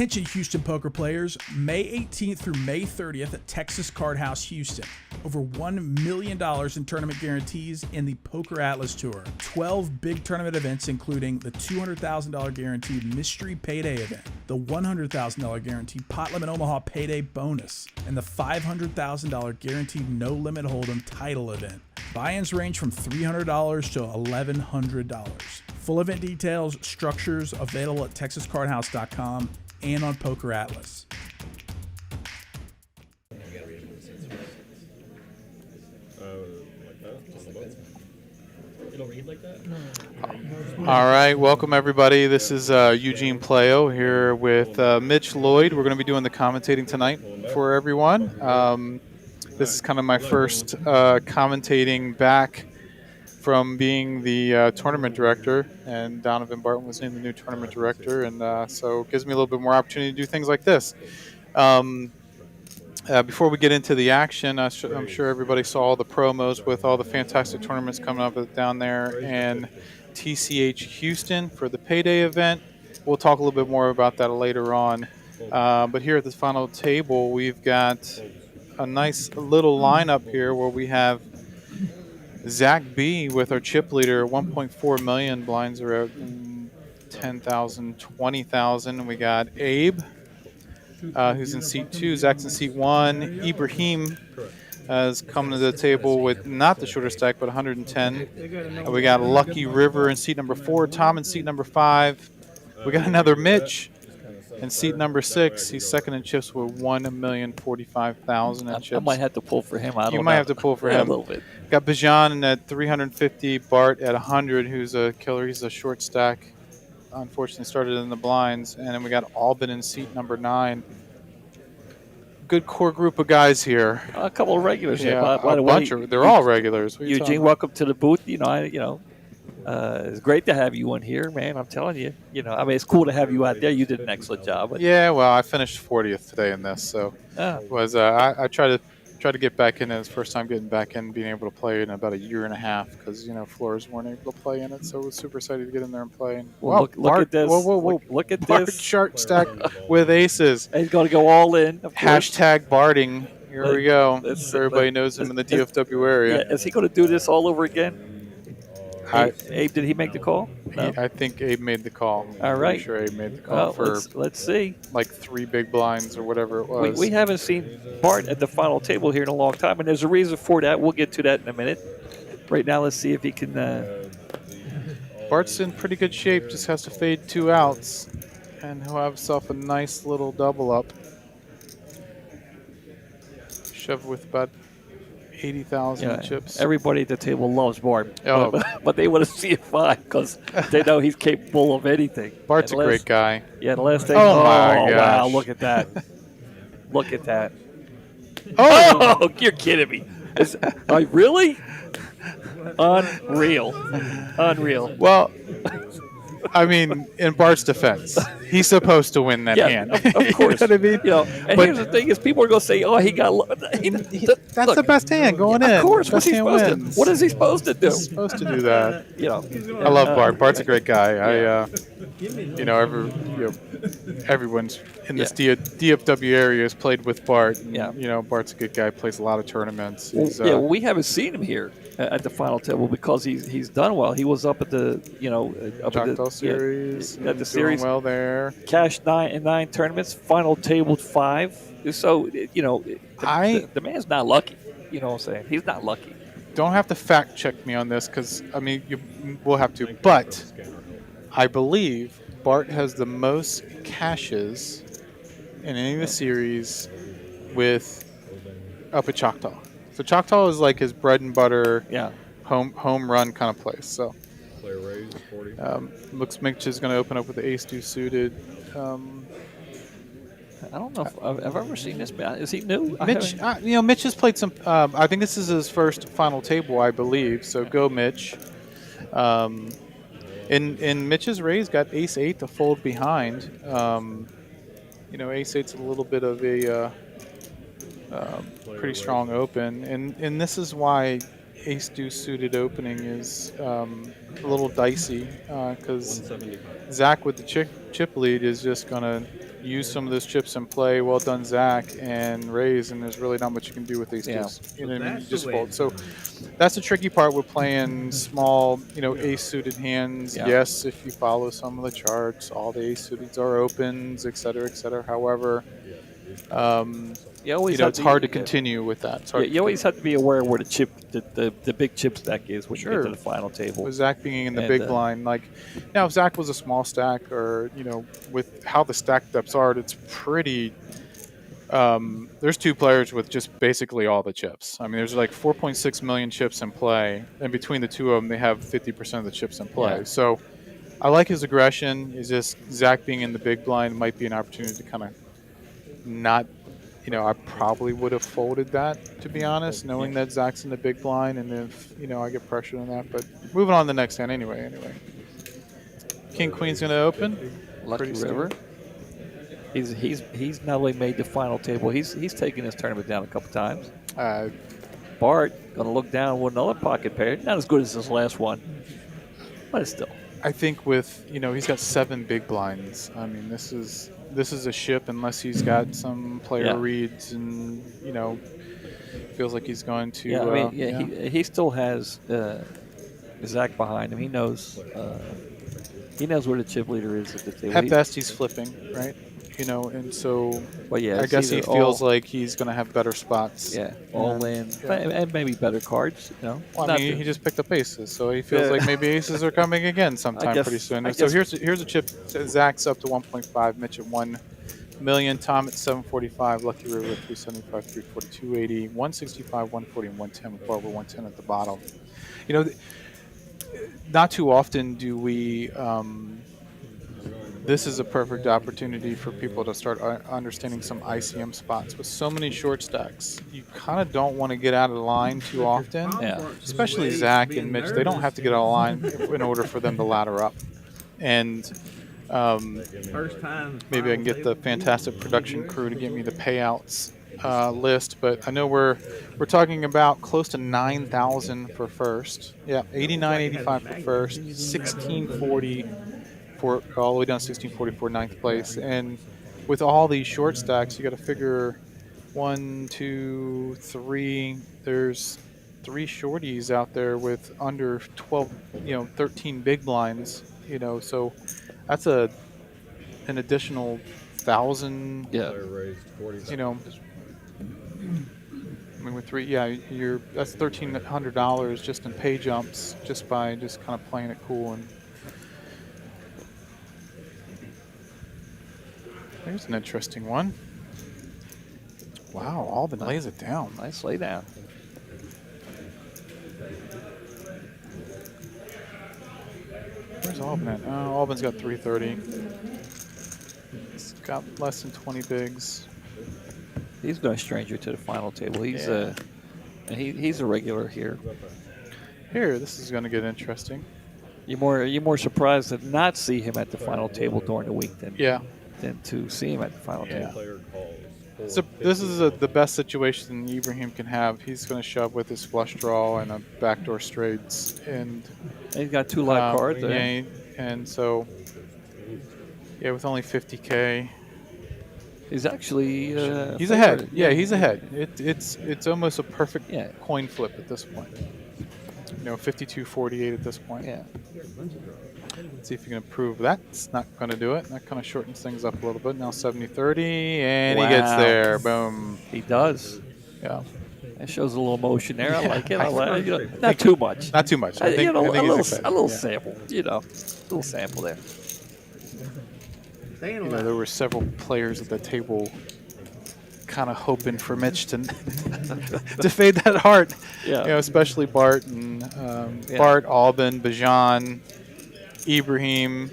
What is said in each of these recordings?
Attention Houston poker players, May 18th through May 30th at Texas Card House Houston. Over $1 million in tournament guarantees in the Poker Atlas Tour. 12 big tournament events including the $200,000 guaranteed Mystery Payday event, the $100,000 guaranteed Pot Limit Omaha Payday bonus, and the $500,000 guaranteed No Limit Hold'em title event. Buy-ins range from $300 to $1,100. Full event details, structures available at texascardhouse.com and on Poker Atlas. All right, welcome everybody. This is Eugene Playo here with Mitch Lloyd. We're going to be doing the commentating tonight for everyone. This is kind of my first commentating back from being the tournament director, and Donovan Barton was named the new tournament director, and so it gives me a little bit more opportunity to do things like this. Before we get into the action, I'm sure everybody saw all the promos with all the fantastic tournaments coming up down there in TCH Houston for the Payday event. We'll talk a little bit more about that later on. But here at the final table, we've got a nice little lineup here where we have Zach B with our chip leader, 1.4 million. Blinds are out 10,000, 20,000. We got Abe, who's in seat 2. Zach's in seat 1. Ibrahim has come to the table with not the shorter stack, but 110. We got Lucky River in seat number 4. Tom in seat number 5. We got another Mitch in seat number 6. He's second in chips with 1,045,000 in chips. I might have to pull for him. You might have to pull for him. A little bit. Got Bajan at 350, Bart at 100, who's a killer. He's a short stack. Unfortunately, started in the blinds. And then we got Albin in seat number 9. Good core group of guys here. A couple of regulars. Yeah, by the bunch way, of. They're all regulars. Eugene, welcome to the booth. It's great to have you in here, man. I'm telling you. I mean, it's cool to have you out there. You did an excellent job. But yeah, well, I finished 40th today in this, so I tried to get back in. It's first time getting back in, being able to play in about a year and a half because Flores weren't able to play in it, so I was super excited to get in there and play. Well, look at this. Whoa. Look at Bart this. Shark stack with aces. He's going to go all in. Hashtag Barding. Here we go. Everybody knows him in the DFW area. Yeah, is he going to do this all over again? Abe, did he make the call? No? I think Abe made the call. All right. I'm sure Abe made the call for let's see. Like 3 big blinds or whatever it was. We haven't seen Bart at the final table here in a long time, and there's a reason for that. We'll get to that in a minute. Right now, let's see if he can. Bart's in pretty good shape. Just has to fade 2 outs, and he'll have himself a nice little double up. Shove with about 80,000 chips. Everybody at the table loves Bart, Oh. but they want to see it 5 because they know he's capable of anything. Bart's a great guy. Yeah, the last thing. Oh, my gosh. Wow, look at that. Look at that. Oh, you're kidding me. Really? Unreal. Well, I mean, in Bart's defense, he's supposed to win that hand. Of course. You know what I mean? And here's the thing: is people are going to say, "Oh, he got." That's the best hand going in. Of course, what's he supposed to? Wins. What is he supposed to do? He's supposed to do that. I love Bart. Bart's a great guy. Everyone's in this DFW area has played with Bart. And, Bart's a good guy. Plays a lot of tournaments. We haven't seen him here at the final table because he's done well. He was up at the Choctaw Series. At the series, doing well there. Cash 9 tournaments. Final table 5. So the man's not lucky. You know what I'm saying? He's not lucky. Don't have to fact check me on this because we'll have to. But I believe Bart has the most cashes in any of the series with up at Choctaw. So Choctaw is like his bread and butter, home run kind of place. So looks Mitch is going to open up with the ace deuce suited. I don't know if I've ever seen this. Is he new? Mitch, Mitch has played some. I think this is his first final table, I believe. So go, Mitch. In Mitch's raise, got ace 8 to fold behind. Ace 8's a little bit of a pretty strong open, and this is why ace deuce suited opening is a little dicey because Zach with the chip lead is just going to use some of those chips and play. Well done, Zach, and raise, and there's really not much you can do with these deuce. You know what I mean? You just fold. So that's the tricky part with playing small, ace suited hands. Yeah. Yes, if you follow some of the charts, all the ace suiteds are opens, et cetera, et cetera. However, it's hard to continue with that. You always have to be aware where the big chip stack is when you get to the final table. With Zach being in the big blind, now if Zach was a small stack, or with how the stack depths are, it's pretty. There's two players with just basically all the chips. I mean, there's like 4.6 million chips in play, and between the two of them, they have 50% of the chips in play. Yeah. So, I like his aggression. Is just Zach being in the big blind might be an opportunity to kind of not. I probably would have folded that, to be honest, knowing that Zach's in the big blind, and if I get pressured on that. But moving on to the next hand anyway. King Queen's going to open. Lucky River. He's not only made the final table, he's taken his tournament down a couple times. Bart going to look down with another pocket pair. Not as good as his last one, but it's still. I think with he's got 7 big blinds. I mean, this is a ship unless he's got some player reads, and feels like he's going to. He still has Zach behind him. He knows where the chip leader is at the table. At best, he's flipping, right? And so I guess he feels like he's going to have better spots. Yeah, all in, and maybe better cards. Well, I mean, he just picked up aces, so he feels like maybe aces are coming again sometime pretty soon. So here's a chip. Zach's up to 1.5, Mitch at 1 million, Tom at 745, Lucky River at 375, 340, 280, 165, 140, and 110 with Barbara 110 at the bottom. Not too often do we. This is a perfect opportunity for people to start understanding some ICM spots. With so many short stacks, you kind of don't want to get out of line too often. Yeah. Especially Zach and Mitch, they don't have to get out of line in order for them to ladder up. And maybe I can get the fantastic production crew to give me the payouts list, but I know we're talking about close to 9,000 for first. Yeah, 89.85 for first, 1640 for all the way down to 1640 for ninth place. And with all these short stacks, you got to figure 1, 2, 3. There's 3 shorties out there with under 12, 13 big blinds. So that's an additional 1,000. Yeah. I mean, with 3, that's $1,300 just in pay jumps, just by just kind of playing it cool. And there's an interesting one. Wow, Alban lays it down. Nice lay down. Where's Alban at? Oh, Alban's got 330. He's got less than 20 bigs. He's no stranger to the final table. He's he's a regular here. Here, this is going to get interesting. You're more surprised to not see him at the final table during the week than to see him at the final table. So this is the best situation Ibrahim can have. He's going to shove with his flush draw and a backdoor straights, and he's got 2 live cards. Yeah, and so with only 50K. He's actually he's ahead. Yeah, he's ahead. It's almost a perfect coin flip at this point. 52-48 at this point. Yeah. Let's see if you can improve. That's not going to do it. That kind of shortens things up a little bit. Now 70-30, and he gets there. Boom. He does. Yeah. That shows a little motion there. I like it. Not too much. Not too much. I think a little sample. A little sample there. There were several players at the table kind of hoping for Mitch to to fade that heart. Yeah. Especially Bart and Bart, Alban, Bajan, Ibrahim.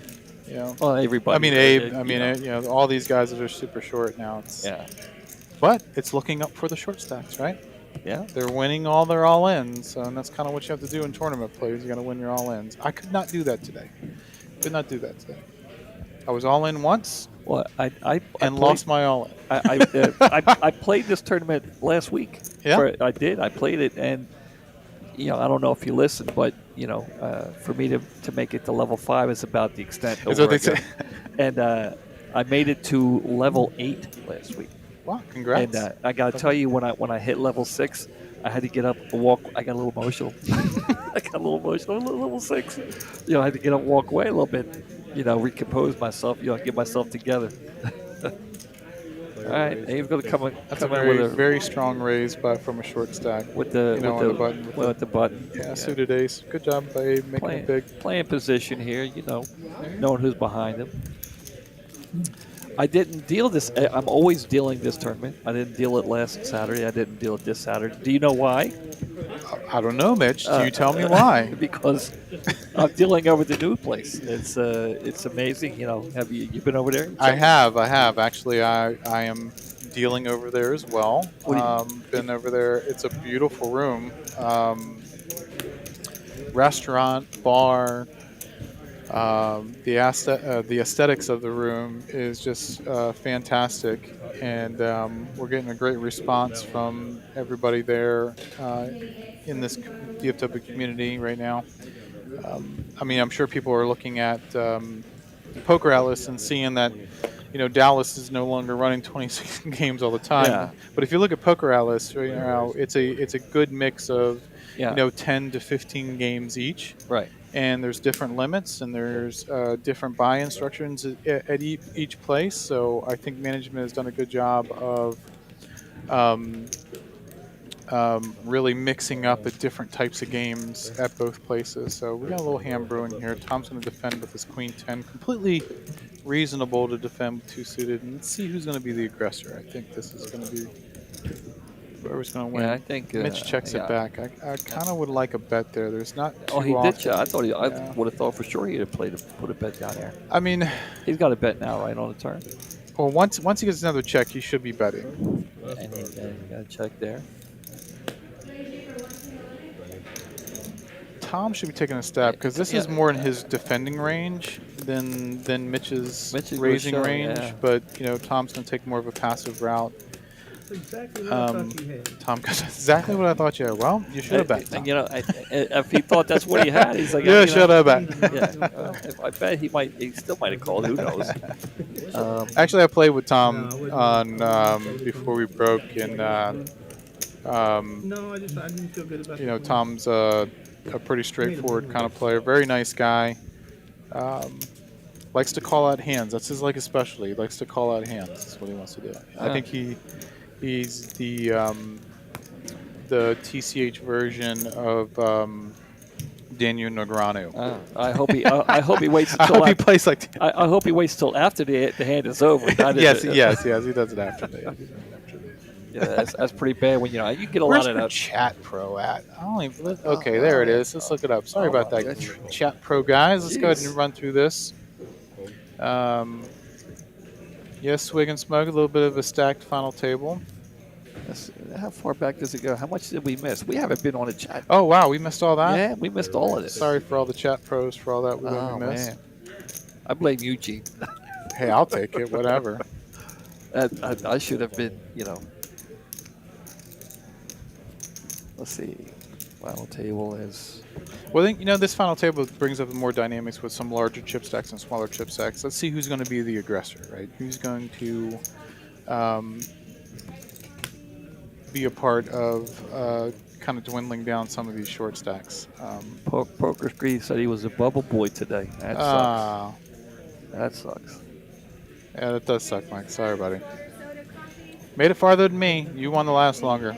Well, everybody. I mean, Abe. I mean, all these guys that are super short now. But it's looking up for the short stacks, right? Yeah. They're winning all their all-ins, and that's kind of what you have to do in tournament plays. You got to win your all-ins. I could not do that today. I was all in once. Well, I lost my all-in. I played this tournament last week. Yeah. I did. I played it, and I don't know if you listened, but for me to make it to level 5 is about the extent. Is what they say. And I made it to level 8 last week. Wow, congrats. And I got to tell you, when I hit level 6, I had to get up and walk. I got a little emotional. I got a little emotional. Level 6. I had to get up and walk away a little bit, recompose myself, get myself together. All right, Abe's going to come in. That's a very strong raise from a short stack. With the button. With the button. Yeah, suited ace. Good job by Abe making it big. Playing position here, knowing who's behind him. I didn't deal this. I'm always dealing this tournament. I didn't deal it last Saturday. I didn't deal it this Saturday. Do you know why? I don't know, Mitch. Do you tell me why? Because I'm dealing over the new place. It's amazing. Have you been over there? I have. Actually, I am dealing over there as well. Been over there. It's a beautiful room. Restaurant, bar. The aesthetics of the room is just fantastic, and we're getting a great response from everybody there in this DFW community right now. I'm sure people are looking at Poker Atlas and seeing that Dallas is no longer running 26 games all the time. Yeah. But if you look at Poker Atlas right now, it's a good mix of 10 to 15 games each. Right. And there's different limits, and there's different buy instructions at each place. So I think management has done a good job of really mixing up the different types of games at both places. So we got a little hand brewing here. Tom's going to defend with his Queen 10. Completely reasonable to defend with 2 suited. And let's see who's going to be the aggressor. I think this is going to be whoever's going to win. Yeah, I think Mitch checks it back. I kind of would like a bet there. There's not too he often. did check. I would have thought for sure he'd have put a bet down there. I mean, he's got a bet now, right, on the turn. Well, once he gets another check, he should be betting. And he got a check there. Tom should be taking a stab because this is more in his defending range than Mitch's raising range. Yeah. But Tom's going to take more of a passive route. Exactly what I thought you had. Tom goes, exactly what I thought you had. Well, you should have bet. And if he thought that's what he had, he's like, yeah, should have bet. If I bet he still might have called. Who knows? Actually, I played with Tom on before we broke, and No, I didn't feel good about Tom's a pretty straightforward kind of player. Very nice guy. Likes to call out hands. That's his specialty. He likes to call out hands. That's what he wants to do. I think he's the TCH version of Daniel Negreanu. I hope he waits until I hope he plays like. I hope he waits till after the hand is over. Yes, he does it after the. Yeah, that's pretty bad when you get a Where's lot of that. Chat Pro at? I don't even. Okay, there it is. Let's look it up. Sorry about that, Chat Pro guys. Let's go ahead and run through this. Yes, Swig and Smug, a little bit of a stacked final table. How far back does it go? How much did we miss? We haven't been on a chat. Oh, wow, we missed all that? Yeah, we missed all of this. Sorry for all the chat pros for all that we missed. Man. I blame Eugene. Hey, I'll take it, whatever. I should have been, Let's see. Final table is... Well, I think, this final table brings up more dynamics with some larger chip stacks and smaller chip stacks. Let's see who's going to be the aggressor, right? Who's going to be a part of kind of dwindling down some of these short stacks. Poker Screen said he was a bubble boy today. That sucks. That sucks. Yeah, that does suck, Mike. Sorry, buddy. Made it farther than me. You won the last longer.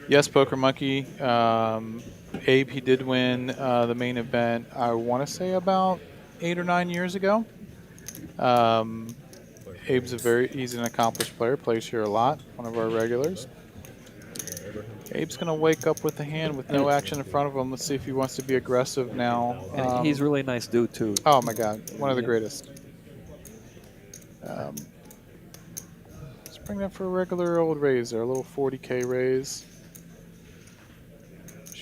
Yes, Poker Monkey. Abe, he did win the main event, I want to say about 8 or 9 years ago. Abe's he's an accomplished player, plays here a lot, one of our regulars. Abe's going to wake up with a hand with no action in front of him. Let's see if he wants to be aggressive now. And he's a really nice dude, too. Oh, my God. One of the greatest. Let's bring that for a regular old raise there, a little 40K raise.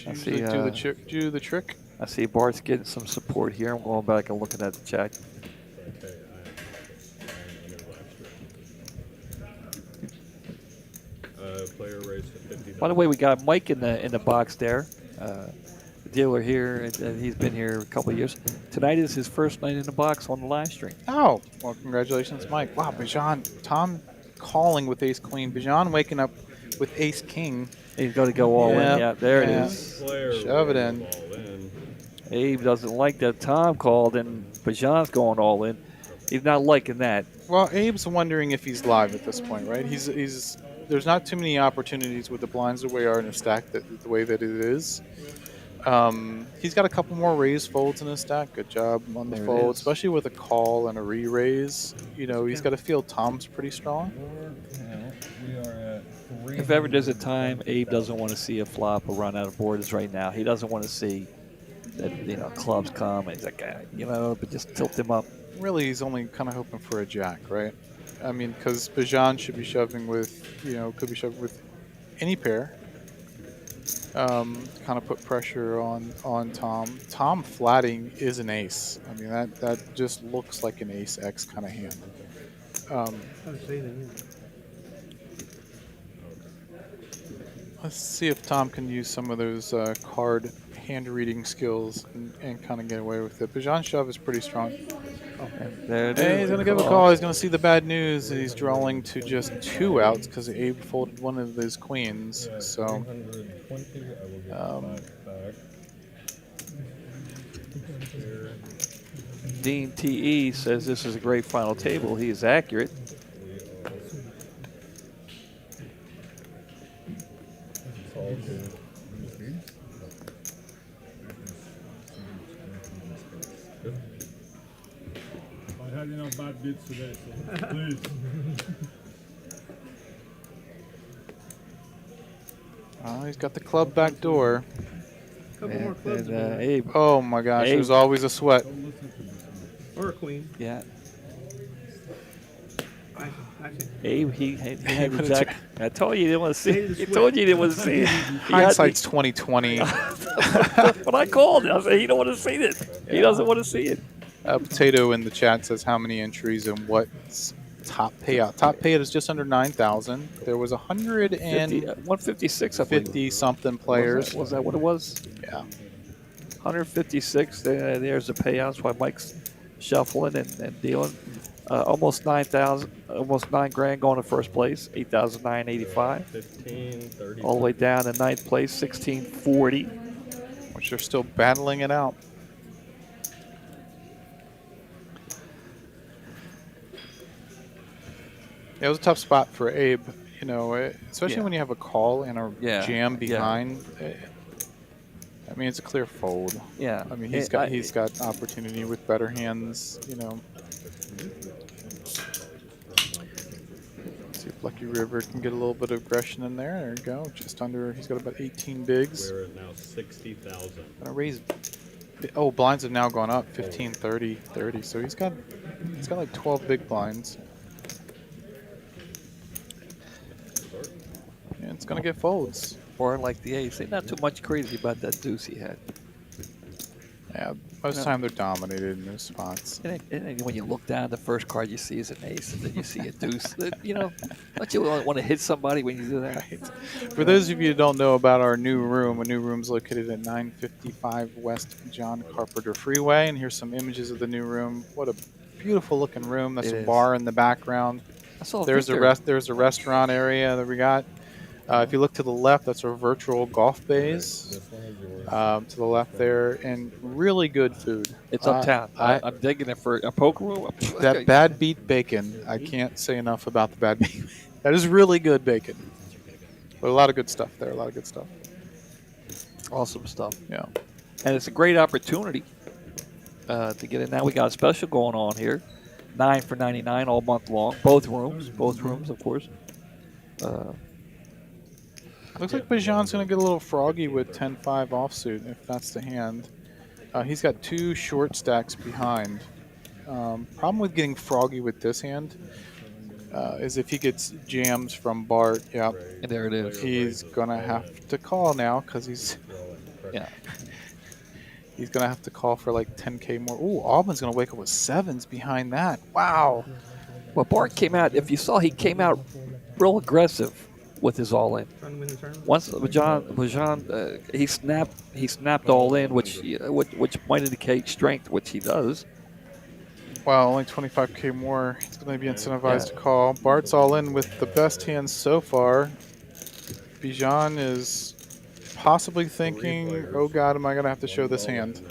Do the trick. I see Bart's getting some support here. I'm going back and looking at the chat. Player raised to 50. By the way, we got Mike in the box there. dealer here, and he's been here a couple of years. Tonight is his first night in the box on the live stream. Oh, well, congratulations, Mike. Wow, Bijan, Tom calling with ace queen. Bijan waking up with ace king. He's going to go all in. Yeah, there it is. Shove it in. Abe doesn't like that Tom called, and Bajan's going all in. He's not liking that. Well, Abe's wondering if he's live at this point, right? He's there's not too many opportunities with the blinds the way they are in a stack the way that it is. He's got a couple more raise folds in his stack. Good job on the fold, especially with a call and a re-raise. You know, he's got to feel Tom's pretty strong. If ever there's a time Abe doesn't want to see a flop or run out of board, is right now. He doesn't want to see that, you know, clubs come and he's like, you know, but just tilt him up. Really, he's only kind of hoping for a jack, right? I mean, because Bijan should be shoving with, you know, could be shoving with any pair. Kind of put pressure on Tom. Tom flatting is an ace. I mean, that just looks like an ace X kind of hand. Let's see if Tom can use some of those card hand reading skills and kind of get away with it. Bijan's shove is pretty strong. There it Hey, is. he's going to give a call. He's going to see the bad news. He's drawing to just 2 outs because Abe folded one of his queens. So, Dean TE says this is a great final table. He is accurate. I had enough bad beats today, so please. oh, he's got the club back door. Couple more clubs. Abe, Oh my gosh, Abe. there's always a sweat. Or a queen. yeah. Actually. Abe, he had the would've jack. I told you he didn't want to see Hey, it. the He sweat. told you he didn't want to see it. He had Hindsight's 2020. When I called, I said, he don't want to see it. He doesn't want to see it. Potato in the chat says how many entries and what's top payout. Top payout is just under 9,000. There was 156, I believe. 150 something players. Was that what it was? Yeah. 156. There's the payouts while Mike's shuffling and dealing. Almost 9,000, almost 9 grand going to first place, 8,985. 15, All the way down to ninth place, 1,640. Which they're still battling it out. It was a tough spot for Abe, you know, especially when you have a call and a jam behind. I mean, it's a clear fold. Yeah. I mean, he's got opportunity with better hands, you know. Let's see if Lucky River can get a little bit of aggression in there. There we go. Just under. He's got about 18 bigs. we're at now 60,000. Gonna raise. Oh, blinds have now gone up 15, 30, 30. So he's got like 12 big blinds. And it's gonna get folds. Or like the ace. Ain't not too much crazy about that deuce he had. Yeah, most of the time they're dominated in those spots. And when you look down, the first card you see is an ace, and then you see a deuce. You know, don't you want to hit somebody when you do that? Right. For those of you who don't know about our new room's located at 955 West John Carpenter Freeway, and here's some images of the new room. What a beautiful looking room. That's a bar in the background. I saw There's a restaurant area that we got. If you look to the left, that's our virtual golf bays. To the left there, and really good food. It's uptown. I'm digging it for a poker room. That bad beat bacon, I can't say enough about the bad beat. That is really good bacon. But a lot of good stuff there. A lot of good stuff. Awesome stuff. Yeah. And it's a great opportunity to get in. Now we got a special going on here. 9 for 99 all month long. Both rooms, of course. Looks like Bijan's going to get a little froggy with 10-5 offsuit, if that's the hand. He's got 2 short stacks behind. Problem with getting froggy with this hand is if he gets jams from Bart, And there it is. he's going to have to call now because he's going to have to call for like 10K more. Ooh, Auburn's going to wake up with 7s behind that. Wow. Well, Bart came out, if you saw, he came out real aggressive with his all in. Trying to win the tournament. Once Bajan, he snapped all in, which might indicate strength, which he does. Wow, only 25K more. He's going to be incentivized to call. Bart's all in with the best hands so far. Bijan is possibly thinking, oh God, am I going to have to show this hand?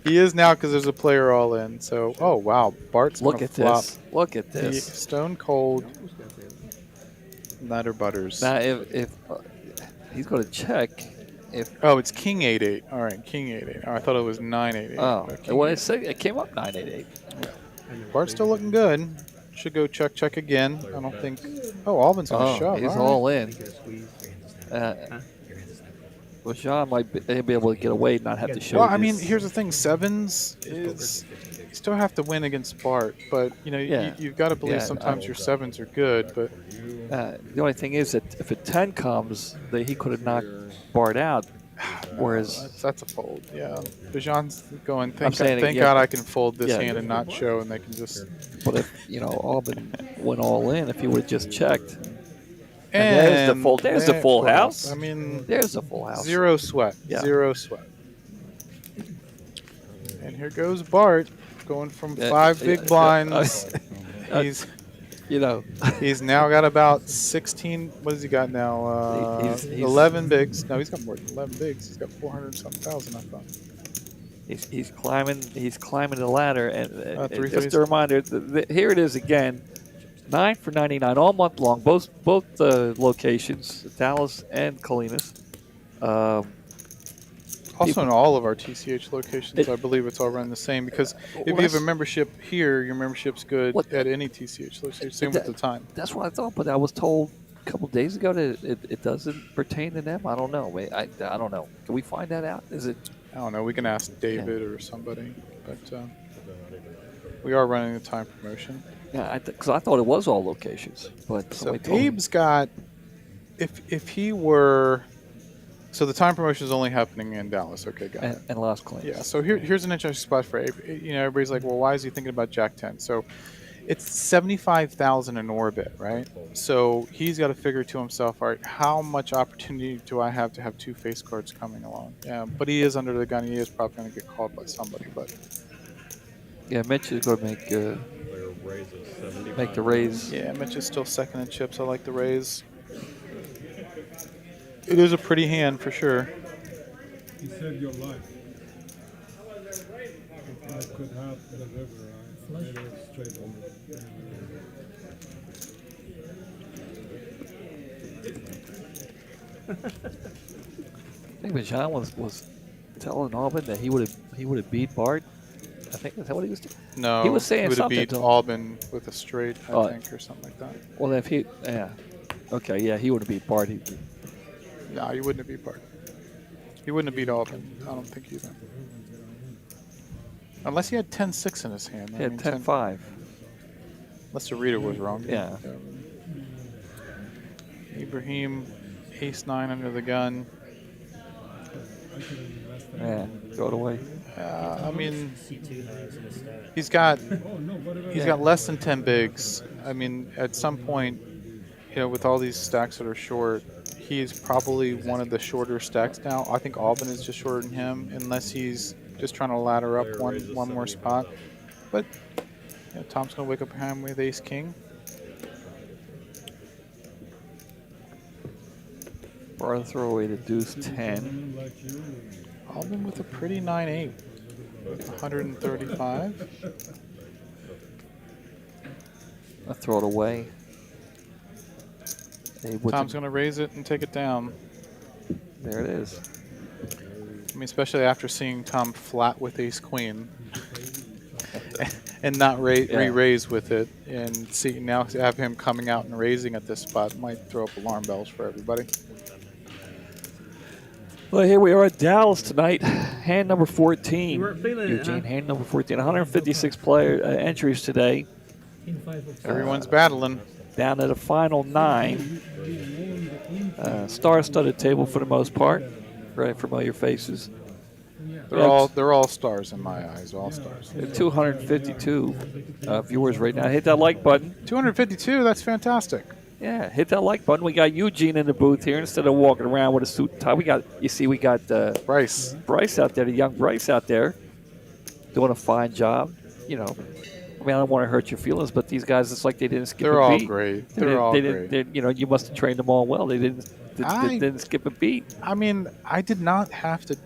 He is now because there's a player all in. So, oh wow, Bart's going to flop. Look at The this. stone cold Nutter Butters. Now, if he's going to check, Oh, it's King 8-8. All right, King 8-8. Oh, I thought it was 9-8-8. oh, well, it came up 988. Bart's still looking good. Should go check again. I don't think. Oh, Alvin's going to shove. He's all right. all in. Bajan might be able to get away, and not have to show. Well, I mean, here's the thing: sevens is you still have to win against Bart, but you know you've got to believe sometimes your sevens are good. But the only thing is that if a 10 comes, that he could have knocked Bart out. Whereas that's a fold. Yeah, Bajan's going. Thank saying, God I can fold this hand and not show, and they can just. But if Albin went all in, if he would have just checked. And there's the full house. I mean, there's the full house. Zero sweat. Yeah. Zero sweat. And here goes Bart going from 5 big blinds. He's he's now got about 16. What has he got now? He's 11 bigs. No, he's got more than 11 bigs. He's got 400-something thousand, I thought. He's climbing the ladder, and three just threes. a reminder. Here it is again. 9 for 99 all month long, both locations, Dallas and Colinas. Also in all of our TCH locations, I believe it's all run the same because if you have a membership here, your membership's good at any TCH location. Same with the time. That's what I thought, but I was told a couple days ago that it doesn't pertain to them. I don't know. I don't know. Can we find that out? Is it? I don't know. We can ask David or somebody, but we are running a time promotion. Yeah, because I thought it was all locations, but so Abe's got, if he were, so the time promotion is only happening in Dallas. Okay, got it. And Las Colinas. Yeah. So here's an interesting spot for Abe. You know, everybody's like, well, why is he thinking about Jack 10? So it's 75,000 in orbit, right? So he's got to figure to himself, all right, how much opportunity do I have to have 2 face cards coming along? Yeah, but he is under the gun. He is probably going to get called by somebody, but. Yeah, Mitch is going to make the raise. Yeah, Mitch is still second in chips. I like the raise. It is a pretty hand for sure. He said your life. I could have the river. I made it straight on. I think Bajan was telling Albin that he would have beat Bart. I think that's what he was doing. No, he was saying would something. Beat Albin with a straight, I think, or something like that. Well, if he, he would have beat Bart. No, he wouldn't have beat Bart. He wouldn't have beat Albin. I don't think either. Unless he had 10-6 in his hand. He had 10-5. Unless the reader was wrong. Yeah. Ibrahim, ace-9 under the gun. Yeah, throw it away. I mean, he's got less than 10 bigs. I mean, at some point, you know, with all these stacks that are short, he's probably one of the shorter stacks now. I think Albin is just shorter than him, unless he's just trying to ladder up one more spot. But you know, Tom's gonna wake up behind him with ace king. Bar throw away to deuce 10. Albin with a pretty 9-8. 135. I throw it away. Tom's going to raise it and take it down. There it is. I mean, especially after seeing Tom flat with ace queen and not re-raise with it, and see now have him coming out and raising at this spot might throw up alarm bells for everybody. Well, here we are at Dallas tonight. Hand number 14. You weren't feeling Eugene, it, huh? hand number 14. 156 player entries today. Everyone's battling. Down to the final 9. Star-studded table for the most part. Very familiar faces. They're all stars in my eyes. All stars. 252 viewers right now. Hit that like button. 252. That's fantastic. Yeah, hit that like button. We got Eugene in the booth here instead of walking around with a suit and tie. We got Bryce. Bryce out there, the young Bryce out there, doing a fine job. You know, I mean, I don't want to hurt your feelings, but these guys, it's like they didn't skip They're a all beat. great. They They're all didn't, great. you know, you must have trained them all well. They didn't skip a beat. I mean, I did not have to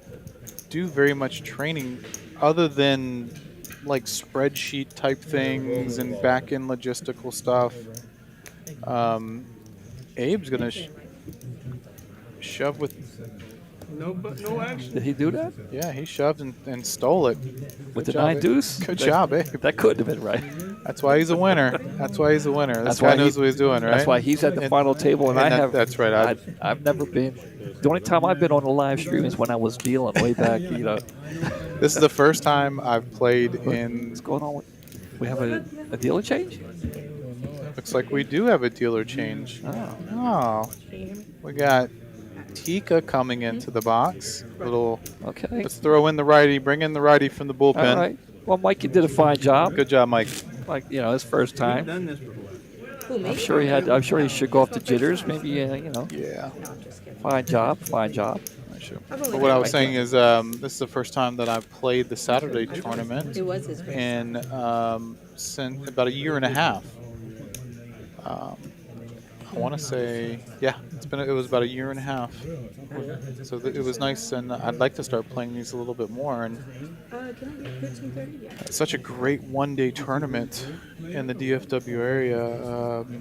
do very much training other than like spreadsheet type things and back end logistical stuff. Abe's gonna shove with. No action. Did he do that Yeah, he shoved and stole it. with Good the job, 9 Abe. deuce? Good job, Abe. That couldn't have been right. That's why he's a winner. That's why he's a winner. This That's guy why knows he- what he's doing, right? That's why he's at the final table, and I that- have. that's right, I've never been. The only time I've been on a live stream is when I was dealing way back. You know, This is the first time I've played in. what's going on? We have a dealer change. Looks like we do have a dealer change. Oh, Oh, we got Tika coming into the box. okay. Let's throw in the righty. Bring in the righty from the bullpen. All right. Well, Mikey did a fine job. Good job, Mike. Like his first I've time. done this before. I'm sure he should go off the jitters. Maybe Yeah. fine job. Fine job. But what I was saying is, this is the first time that I've played the Saturday tournament It was his first. in since about a year and a half. I want to say, yeah, it was about a year and a half. So it was nice, and I'd like to start playing these a little bit more. And Can I get 13:30? Yeah. it's such a great one-day tournament in the DFW area. Right.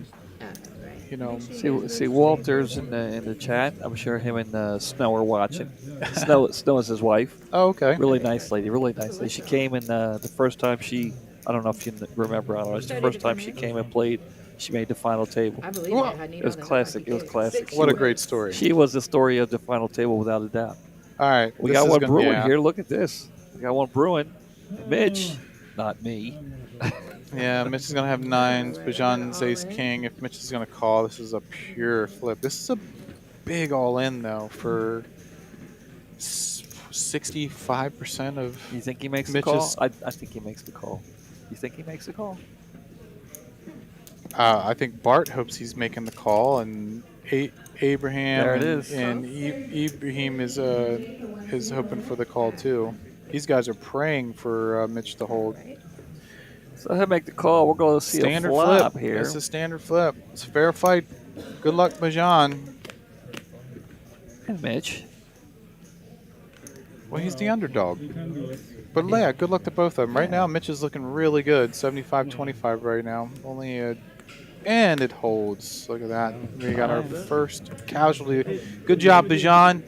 You know, See Walter's in the chat. I'm sure him and Snow are watching. Snow is his wife. oh, okay. Really nice lady. Really nice lady. She came in the first time she. I don't know if you remember. I don't know. It's the first time she came and played. She made the final table. I believe Well, it. It was classic. It was classic. What a great story. She was the story of the final table without a doubt. All right. We this got is one gonna- brewing yeah. here. Look at this. We got one brewing. Mitch, not me. Yeah, Mitch is going to have 9s. Bajan's ace king. If Mitch is going to call, this is a pure flip. This is a big all-in, though, for 65% of... You think he makes the Mitch's- call? I think he makes the call. You think he makes the call? I think Bart hopes he's making the call, and Abraham There it and, is. and Ibrahim is hoping for the call, too. These guys are praying for Mitch to hold. So he'll make the call. We're going to see Standard a flop flip. here. It's a standard flip. It's a fair fight. Good luck, Bajan. And Mitch. Well, he's the underdog. You can do it. But yeah, good luck to both of them. Right now, Mitch is looking really good. 75-25 right now. And it holds. Look at that. We got our first casualty. Good job, Bajan.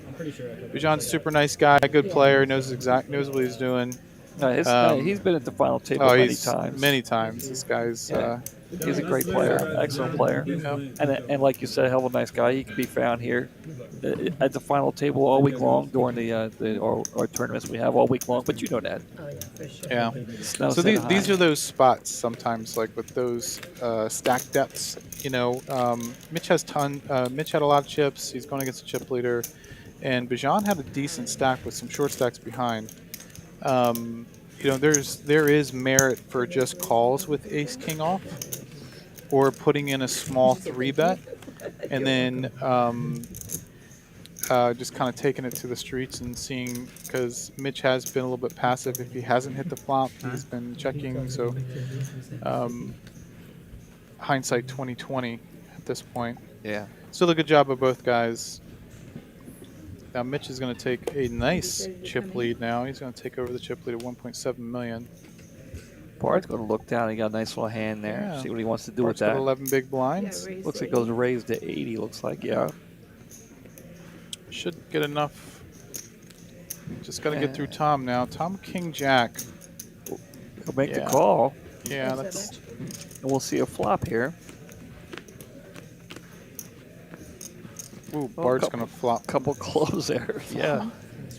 Bajan's a super nice guy, good player, knows what he's doing. He's been at the final table Oh, many times. many times. This guy's Yeah. He's a great player, excellent player, and like you said, hell of a nice guy. He can be found here at the final table all week long during our tournaments we have all week long. But you know that. Oh yeah, for sure. yeah. Snow So said these hi. are those spots sometimes, like with those stack depths. You know, Mitch had a lot of chips. He's going against a chip leader, and Bajan had a decent stack with some short stacks behind. You know, there is merit for just calls with ace king off, or putting in a small 3-bet, and then just kind of taking it to the streets and seeing, because Mitch has been a little bit passive. If he hasn't hit the flop, he's been checking. So hindsight 2020 at this point. Yeah. Still a good job of both guys. Now Mitch is going to take a nice chip lead now. He's going to take over the chip lead at 1.7 million. Bart's going to look down. He got a nice little hand there. Yeah. See what he wants to do Bart's with got that. 11 big blinds. Looks like it goes raised to 80. Looks like, yeah. Should get enough. Just got to Yeah. get through Tom now. Tom King Jack. He'll make the Yeah. call, Yeah, that's and we'll see a flop here. ooh. Bart's going to flop. Couple clubs there. Yeah.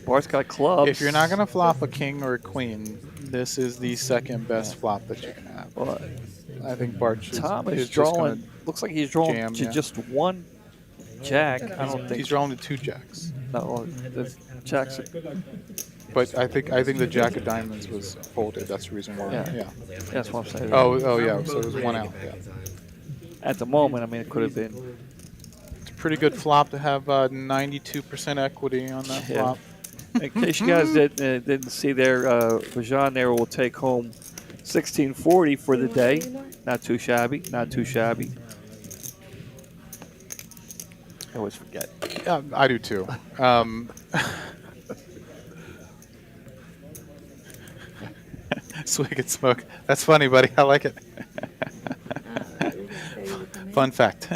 Bart's got clubs. If you're not going to flop a king or a queen, this is the second best flop that you can have. Well, I think Bart should, Tom is just gonna drawing. Looks like he's drawing jam, to yeah. just one jack. I don't think He's drawing to 2 jacks. No, the jacks. But I think the jack of diamonds was folded. That's the reason why. Yeah. Yeah. That's what I'm saying. Oh yeah. So it was one out. Yeah. at the moment, I mean, it could have been. It's a pretty good flop to have 92% equity on that Yeah. flop. In case you guys didn't see there, Vajan there will take home 1640 for the day. Not too shabby. Not too shabby. I always forget. Yeah, I do too. Swig and smoke. That's funny, buddy. I like it. Fun fact.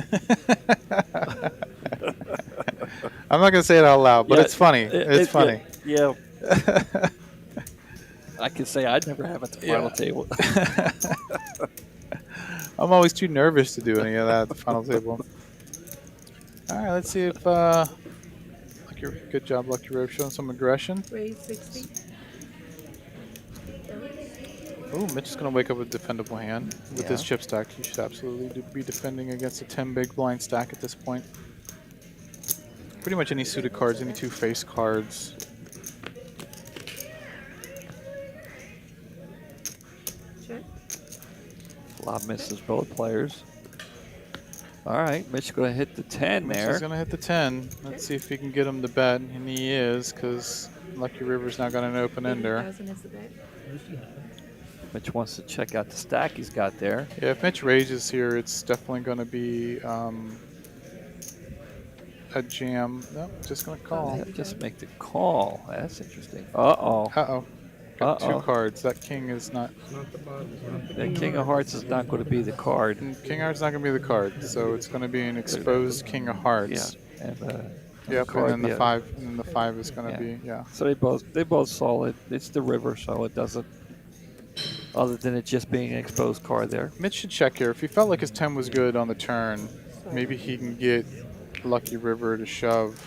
I'm not gonna say it out loud, but Yeah, it's funny. It's funny. Yeah. I can say I'd never have at the final table. I'm always too nervous to do any of that at the final table. All right, let's see if good job, Lucky Rove, showing some aggression. Raise 60. Oh, Mitch is going to wake up with a defendable hand. With his chip stack, he should absolutely be defending against a 10 big blind stack at this point. Pretty much any suited cards, any two face cards. Check. Flop misses both players. All right, Mitch going to hit the 10 Mitch there. is going to hit the 10. Let's see if he can get him to bet, and he is, because Lucky River's now got an open ender. 50,000 is the bet. Mitch wants to check out the stack he's got there. Yeah, if Mitch raises here, it's definitely going to be a jam. Nope, just going to call. Yeah, just make the call. That's interesting. Uh-oh. Uh-oh. Got Uh-oh. two cards. That king is not... Not the bottom. It's not the The King of Hearts is not going to be the card. King of Hearts is not going to be the card, so it's going to be an exposed King of Hearts. Yeah. And, Yep, card, and then the yeah. 5, and then the 5 is going to Yeah. be, yeah. So they both saw it. It's the river, so it doesn't. Other than it just being an exposed card there. Mitch should check here. If he felt like his 10 was good on the turn, maybe he can get Lucky River to shove.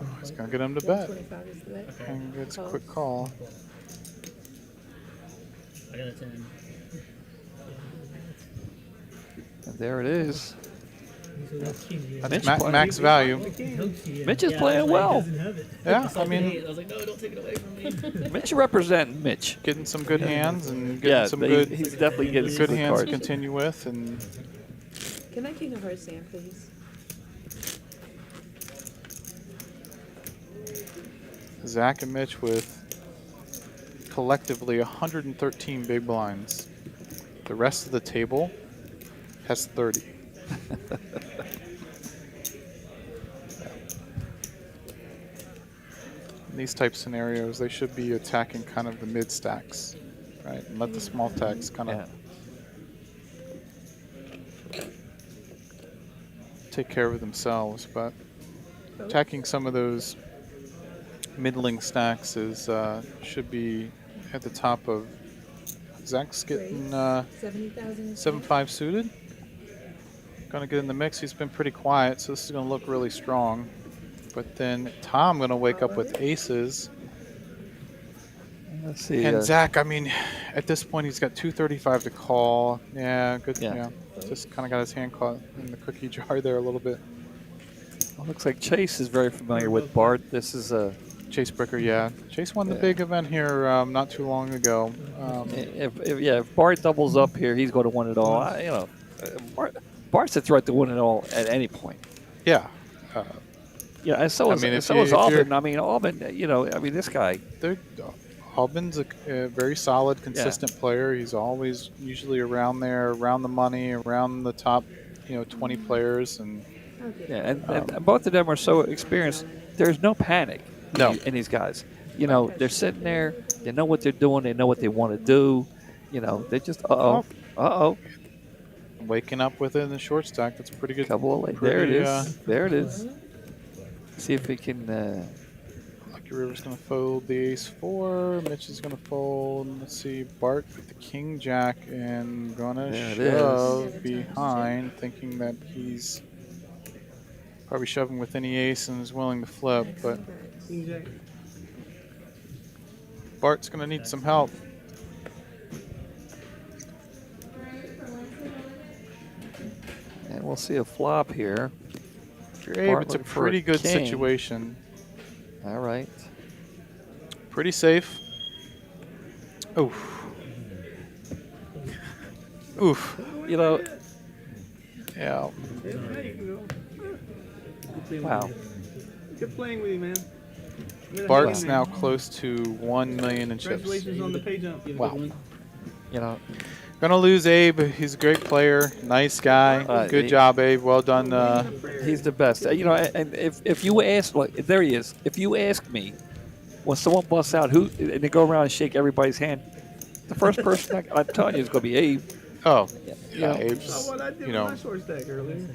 Oh, he's going to get him to bet. 125 is the bet. And gets a quick call. I got a 10. And there it is. That's Mitch max value. Mitch is playing well. Yeah, I mean, I was like, no, don't take it away from me. Mitch representing Mitch. getting some good hands and getting Yeah, some but good, he's definitely getting some good good hands to cards. continue with. And Can I King of Hearts stand, please? Zach and Mitch with collectively 113 big blinds. The rest of the table has 30. In these type scenarios, they should be attacking kind of the mid stacks, right? And let the small stacks kind of take care of themselves. But attacking some of those middling stacks is should be at the top of. Zach's getting 70,000 is 7-5 suited. Gonna get in the mix. He's been pretty quiet, so this is gonna look really strong. But then Tom gonna wake up with aces. Let's see. And Zach, I mean, at this point he's got 235 to call. Yeah, good. Yeah, just kind of got his hand caught in the cookie jar there a little bit. Well, looks like Chase is very familiar with Bart. This is a Chase Bricker, yeah. Chase won the big event here not too long ago. if Bart doubles up here, he's going to win it all. Bart's the threat to win it all at any point. Yeah. Yeah, and so is, I mean, and if so you- is if Alvin. you're- I mean, Alvin, this guy. Albin's a very solid, consistent player. He's always usually around there, around the money, around the top, 20 players. And Yeah, and both of them are so experienced. There's no panic in these guys. They're sitting there. They know what they're doing. They know what they want to do. They just, waking up with it in the short stack. That's a pretty good. There it is. There it is. See if we can. Lucky River's going to fold the ace-4. Mitch is going to fold. Let's see. Bart with the king-jack and going to shove behind, thinking that he's probably shoving with any ace and is willing to flip. But Bart's going to need some help. And we'll see a flop here. Abe, it's a pretty good situation. All right. Pretty safe. Oh. Oof. You know, Yeah. wow. Good playing with you, man. Bart's now close to 1 million in chips. Congratulations on the pay jump. Wow. You know, Gonna lose Abe. He's a great player, nice guy. Good job, Abe. Well done. he's the best. You know, and if you ask, like, there he is. If you ask me, when someone busts out, who, and they go around and shake everybody's hand, the first person I'm telling you is going to be Abe. Oh, You yeah, know, Abe's. What I did You with know, my short stack earlier.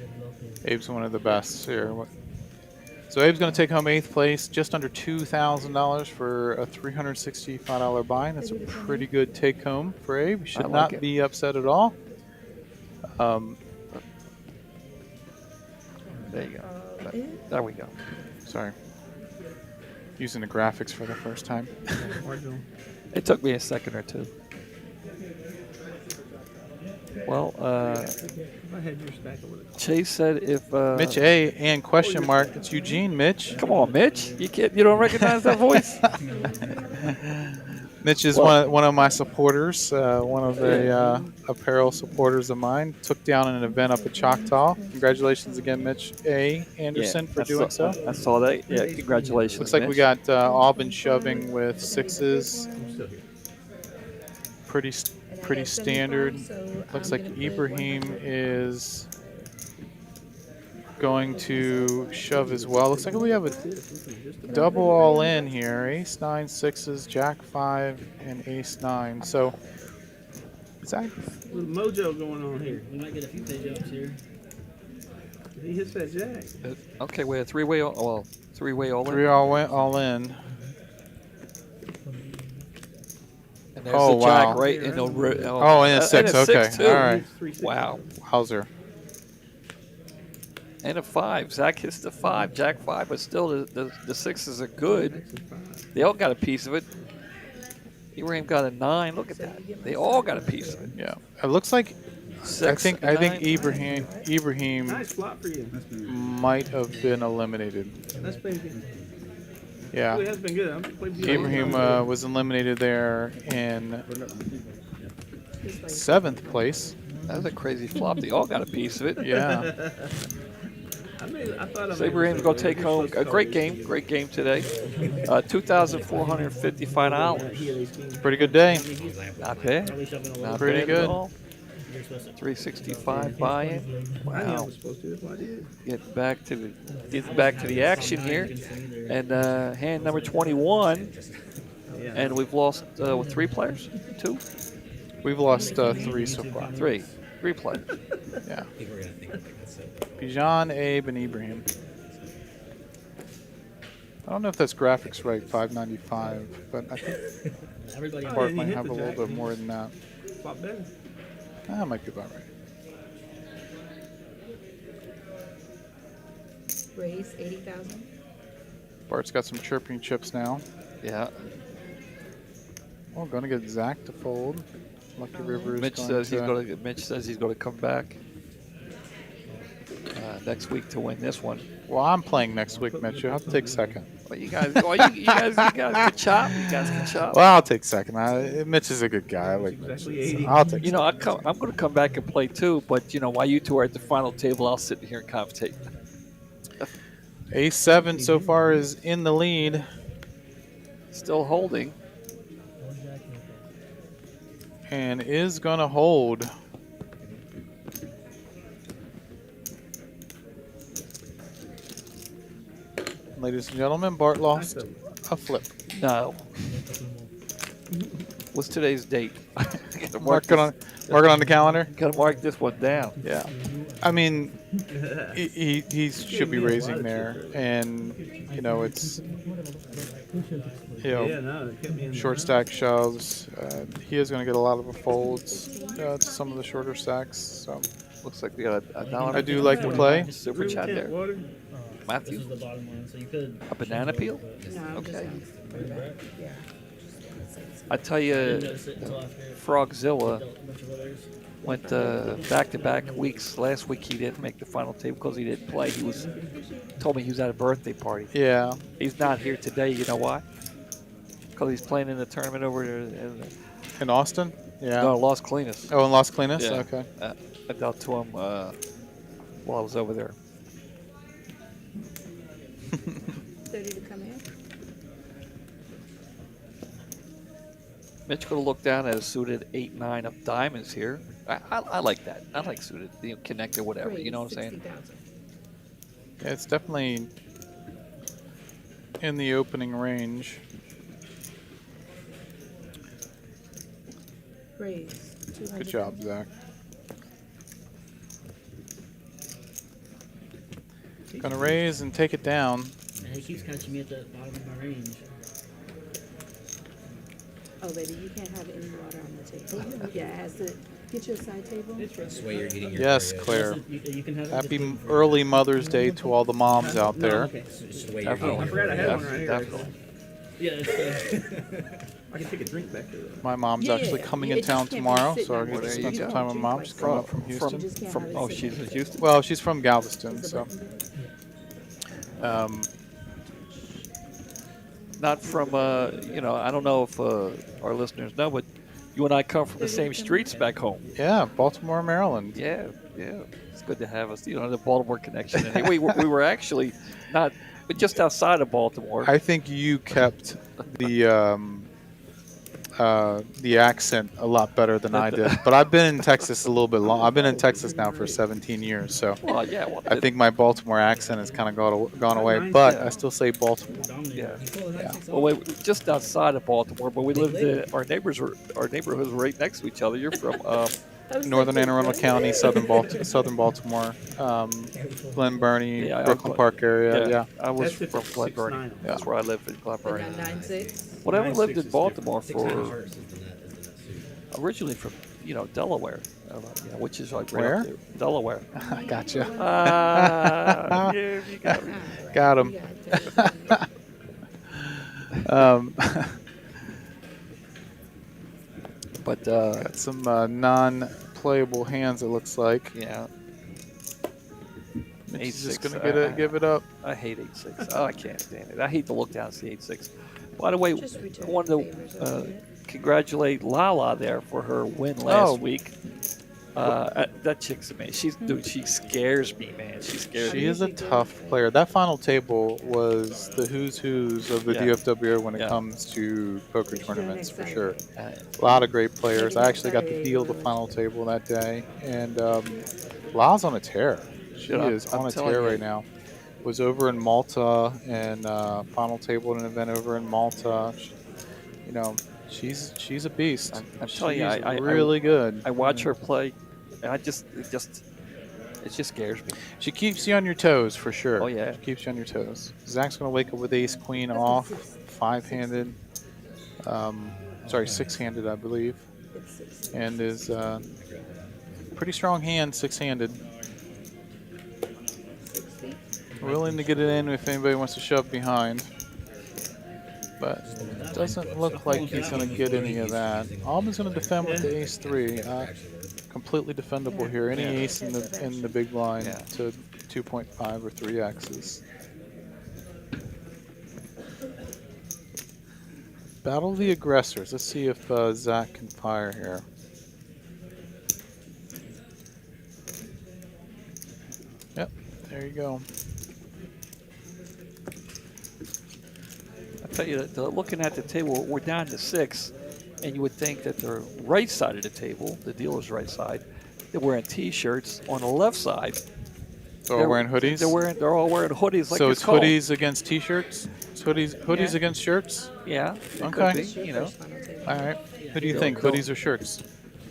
Abe's one of the best here. So Abe's going to take home 8th place, just under $2,000 for a $365 buy. That's a pretty good take home for Abe. Should like not it. be upset at all. There you go. There we go. Sorry. Using the graphics for the first time. It took me a second or two. Well, If I had your stack, I would have. Chase said if Mitch A and question mark. It's Eugene, Mitch. come on, Mitch, you don't recognize that voice? Mitch is Well- one of my supporters, one of the apparel supporters of mine. Took down an event up at Choctaw. Congratulations again, Mitch A. Anderson, for doing so. I saw that. Yeah, congratulations. Looks like we Mitch. got Auburn shoving with 6s. Pretty standard. Looks like Ibrahim is going to shove as well. Looks like we have a double all in here. Ace 9, 6s, Jack 5, and Ace 9. So is that Little mojo going on here. We might get a few pay jumps here. He hits that jack. Okay, we had three-way all in. 3 all in? And there's Oh, the jack wow. right in the Oh, and a 6. Okay, too. all right. Wow. Wowzer. And a 5. Zach hits the 5, Jack 5, but still the 6s are good. They all got a piece of it. Ibrahim got a 9. Look at that. They all got a piece of it. Yeah, it looks like 6, I a think 9. Ibrahim Nice flop for you. might have been eliminated. That's been good. Yeah. It has been good. I'm playing Ibrahim was eliminated there in 7th place. That was a crazy flop. They all got a piece of it. Yeah. I thought So Ibrahim's going to take home a great game today. $2,455. Pretty good day. Not bad. Not Pretty bad good. at all. 365 buy-in. I knew I Wow. was supposed to. That's what I did. Getting back to the action here. And hand number 21. Yeah. And we've lost with 3 players? 2? We've lost 3 so far. 3 players. Yeah. Bijan, Abe, and Ibrahim. I don't know if that's graphics right, 595, but I think Everybody Oh, Bart yeah, might he have a hit the little jack. bit more than that. Flop better. That might be about right. Raise 80,000. Bart's got some chirping chips now. Yeah. Well, gonna get Zach to fold. Lucky River is Mitch going says to. Mitch says he's going to come back next week to win this one. Well, I'm playing next week, Mitch. You'll have to take second. Well, you guys can chop. You guys can chop. Well, I'll take second. Mitch is a good guy. I like Mitch. Exactly 80. I'll take. You know, I'm going to come back and play too. But you know, while you two are at the final table, I'll sit here and commentate. Ace 7 so far is in the lead. Still holding. And is gonna hold. Ladies and gentlemen, Bart lost a flip. No. What's today's date? Mark it on the calendar. Got to mark this one down. Yeah, I mean, he should be raising there, and you know it's Yeah, no, they kept me in short stack shoves. He is going to get a lot of folds to some of the shorter stacks. So Looks like we got a dollar. I do like to play. Super chat there. Water. Matthew, This is the bottom one, so you could. a banana peel? No, I'm Okay. just yeah. I tell You you, know, sit until after. Frogzilla A bunch of others. went back-to-back weeks. Last week he didn't make the final table because he didn't play. He told me he was at a birthday party. Yeah, He's not here today. You know why? because he's playing in the tournament over there. In Austin? Yeah. No, Las Colinas. Oh, in Las Colinas? Yeah. Okay. I dealt to him while I was over there. 30 to come in. Mitch could have looked down at a suited 8-9 of diamonds here. I like that. I like suited, connected, whatever. You know what I'm saying? 60,000. Yeah, it's definitely in the opening range. Raise. 200,000. Good job, Zach. Gonna raise and take it down. And he keeps catching me at the bottom of my range. Oh, baby, you can't have any water on the table. Yeah, it has to get you a side table. This way you're getting your Yes, Claire. You can have it Happy just- early Mother's Day to all the moms out No, there. okay. It's just the way you're Definitely. getting I forgot I had one right here. Definitely. Yeah, it's, I can take a drink back there. My mom's Yeah, actually yeah, coming it in just town can't be tomorrow, sitting so I'm on going to there. spend You some don't time with drink mom. like She's coming up that. from You Houston. just can't From have it oh, sitting she's on in Houston. Well, she's from Galveston, the so. button there. Not from I don't know if our listeners know, but you and I come from the same streets back home. Yeah, Baltimore, Maryland. Yeah. It's good to have us, the Baltimore connection. And we were actually not, but just outside of Baltimore. I think you kept the accent a lot better than I did. But I've been in Texas a little bit long. I've been in Texas now for 17 years, so Well, yeah. Well, I think my Baltimore accent has kind of gone away. But I still say Baltimore. Yeah. Yeah. Well, we just outside of Baltimore, but we lived. Our neighborhoods were right next to each other. You're from I was Northern like, Anne Arundel what? County, Southern Baltimore, Glen Burnie, Yeah, Brooklyn Park area. Yeah. I was That's from Glen 56.9. Burnie. That's where I lived in Glen They Burnie. got 9.6. Well, I lived 9.6 in is Baltimore different. for originally from Delaware, which is like right Where? up there. Delaware. I gotcha. Yeah, you got me. Got him. But Got some non-playable hands, it looks like. yeah, Mitch is just 8-6, going to give it up. I hate 8-6. Oh, I can't stand it. I hate to look down and see 8-6. By the way, Just I return wanted favors to over there. congratulate Lala there for her win last Oh. week. That chick's amazing. She scares me, man. She scares She me. is a tough player. That final table was the who's of the Yeah. DFW when it Yeah. comes to poker What you doing tournaments, next for Saturday? sure. Uh, A lot of great players. Maybe I next actually got to Saturday deal the we'll final check. table that day, and La's on a tear. She Dude, I'm- is I'm on a telling tear you. right now. Was over in Malta and final table at an event over in Malta. She's a beast. I'm telling you, She's I really good. I watch her play, and it just scares me. She keeps you on your toes for sure. Oh, yeah. She keeps you on your toes. Zach's gonna wake up with ace queen off, five-handed. Sorry, six-handed, I believe, It's 6. and is pretty strong hand, six-handed. 60. Willing to get it in if anybody wants to shove behind, but it doesn't look like he's gonna get any of that. Alban's gonna defend with the ace-3. Completely defendable here. Any ace in the big blind Yeah. to 2.5 or 3x's. Battle of the aggressors. Let's see if Zach can fire here. Yep, there you go. I tell you, looking at the table, we're down to 6, and you would think that the right side of the table, the dealer's right side, they're wearing T-shirts. On the left side, So we're wearing hoodies. They're all wearing hoodies. Like So it's called. hoodies against t-shirts. It's hoodies Yeah. against shirts. Yeah. it could Okay. be, It's your you know, first final table. All right. Who do you Go- think? go. Hoodies or shirts?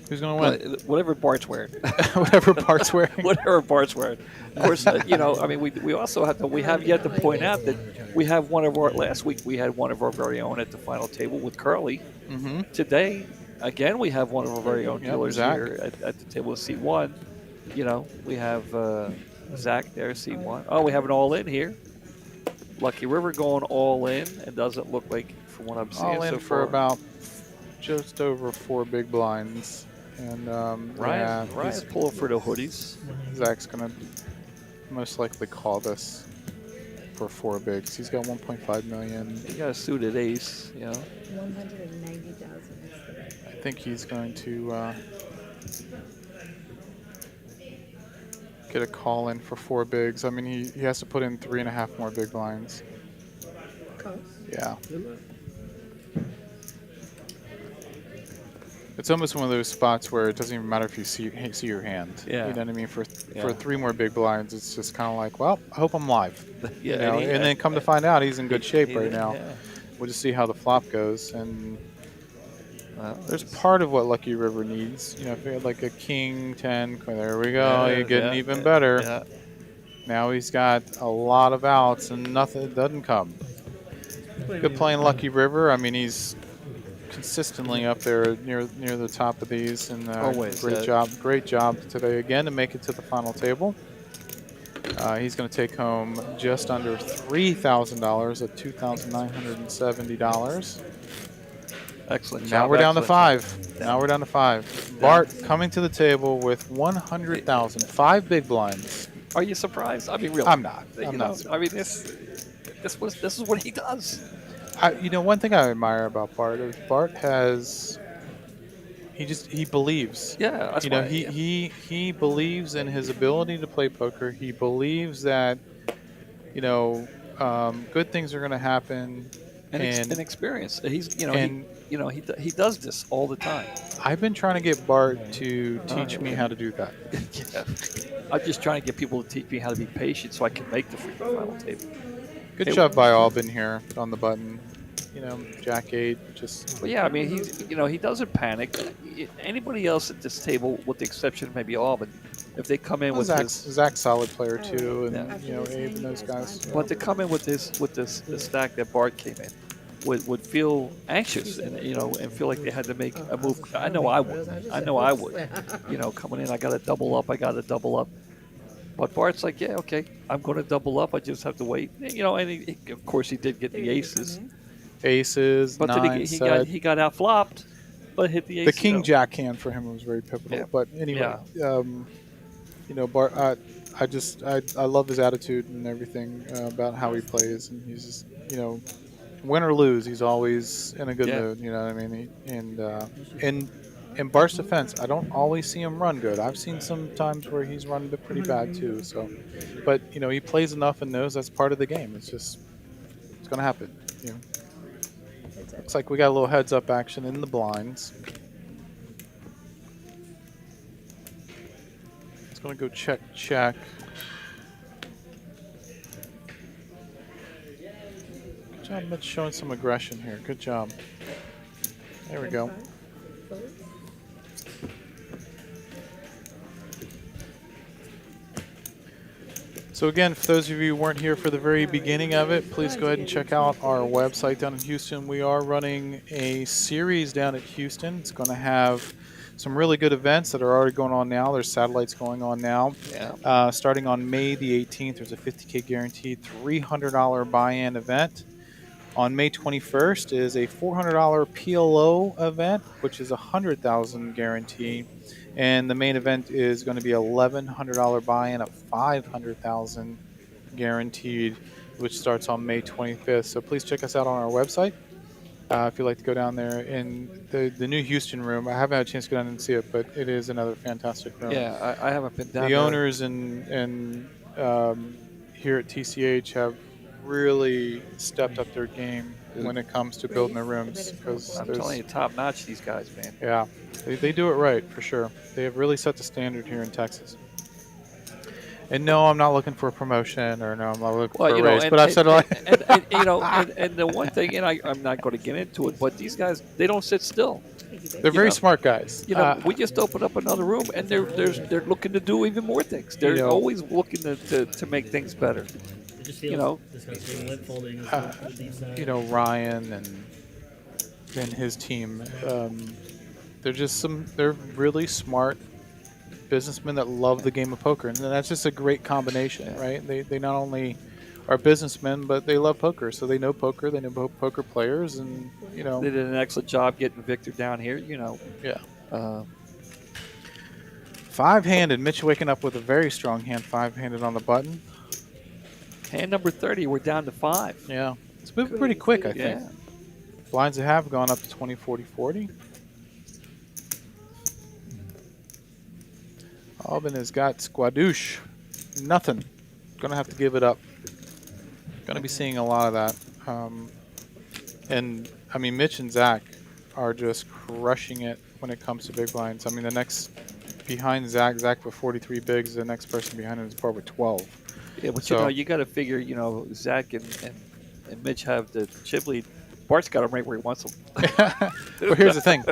Who's gonna win? whatever Bart's wearing. Whatever part's wearing. Whatever Bart's wearing. Of course, I mean, we also have to. We have yet to point out that we have one of our last week. We had one of our very own at the final table with Curly. Mm-hmm. Today, again, we have one of our very own Yep, dealers Zach. here at the table with C1. We have Zach there, C1. Oh, we have an all in here. Lucky River going all in, and doesn't look like, from what I'm seeing All in so for far. about just over 4 big blinds, and Ryan's pulling for the hoodies. Zach's gonna most likely call this. for 4 bigs. He's got 1.5 million. He got a suited ace, you know. 190,000. I think he's going to get a call in for 4 bigs. I mean, he has to put in 3.5 more big blinds. Yeah. Good luck. It's almost one of those spots where it doesn't even matter if you see your hand. Yeah. You know what I mean? For Yeah. 3 more big blinds, it's just kind of like, well, I hope I'm live. Yeah, You know? And then come to find out, he's in good shape right now. Yeah. We'll just see how the flop goes. And Well, there's part of what Lucky River needs. You know, if he had like a king, 10, there we go. You're getting even better. Yeah. Now he's got a lot of outs and nothing doesn't come. Good playing Lucky River. I mean, he's consistently up there near the top of these, and Always, great job today again to make it to the final table. He's going to take home just under $3,000 at $2,970. Excellent job. Now we're down to excellent 5. job. Now we're down to 5. Bart coming to the table with 100,000, 5 big blinds. Are you surprised? I mean, really? I'm not. You I'm know, not. I mean, this is what he does. You know, one thing I admire about Bart is Bart has. He believes. Yeah, that's You know, why, he believes in his ability to play poker. He believes that, you know, good things are going to happen. and experience. He's and- he does this all the time. I've been trying to get Bart to teach me how to do that. Yeah. I'm just trying to get people to teach me how to be patient so I can make the freaking final table. Good job by Albin here on the button. You know, Jack 8, just. But yeah, I mean, he doesn't panic. Anybody else at this table, with the exception of maybe Alvin, if they come in with Zach's solid player too, and Yeah. you know, Abe and those guys. but to come in with the stack that Bart came in, would feel anxious and and feel like they had to make a move. I know I would. You know, coming in, I got to double up. But Bart's like, yeah, okay, I'm going to double up. I just have to wait. You know, and of course he did get the aces. Aces, But nine, then he got out flopped, but hit the ace. the King Jack hand for him was very pivotal. Yeah. But anyway, you know, Bart, I love his attitude and everything about how he plays, and he's just, you know, win or lose, he's always in a good mood. You know what I mean? In Bart's defense, I don't always see him run good. I've seen some times where he's run pretty bad too. So, but you know, he plays enough and knows that's part of the game. It's going to happen. You know. Looks like we got a little heads-up action in the blinds. It's going to go check. Good job, Mitch, showing some aggression here. Good job. There we go. So again, for those of you who weren't here for the very beginning of it, please go ahead and check out our website down in Houston. We are running a series down at Houston. It's going to have some really good events that are already going on now. There's satellites going on now. Yeah. Starting on May the 18th, there's a $50K guaranteed $300 buy-in event. On May 21st is a $400 PLO event, which is a $100,000 guarantee. And the main event is going to be $1,100 buy-in at $500,000 guaranteed, which starts on May 25th. So please check us out on our website if you'd like to go down there. In the new Houston room, I haven't had a chance to go down and see it, but it is another fantastic room. Yeah, I haven't been down The there. owners and here at TCH have really stepped up their game when it comes to building the rooms. Because I'm telling you, top notch, these guys, man. Yeah, they do it right for sure. They have really set the standard here in Texas. And no, I'm not looking for a promotion, or no, I'm not looking for a raise. But I've said a lot. And the one thing, and I'm not going to get into it, but these guys, they don't sit still. They're very smart guys. You know, we just opened up another room, and they're looking to do even more things. They're always looking to make things better. It just feels disgusting. Lip folding is the deep side. You know, Ryan and his team, they're really smart businessmen that love the game of poker, and that's just a great combination, right? They not only are businessmen, but they love poker, so they know poker, they know poker players, and you know, they did an excellent job getting Victor down here. You know, five-handed. Mitch waking up with a very strong hand, five-handed on the button. Hand number 30, we're down to 5. Yeah, it's been pretty quick, I think. Yeah. Blinds that have gone up to 20, 40, 40. Alban has got squadouche. Nothing. Gonna have to give it up. Gonna be seeing a lot of that. And I mean, Mitch and Zach are just crushing it when it comes to big blinds. I mean, the next behind Zach with 43 bigs, the next person behind him is Bart with 12. Yeah, but So- you know, you got to figure, you know, Zach and Mitch have the chip lead. Bart's got him right where he wants him. But here's the thing.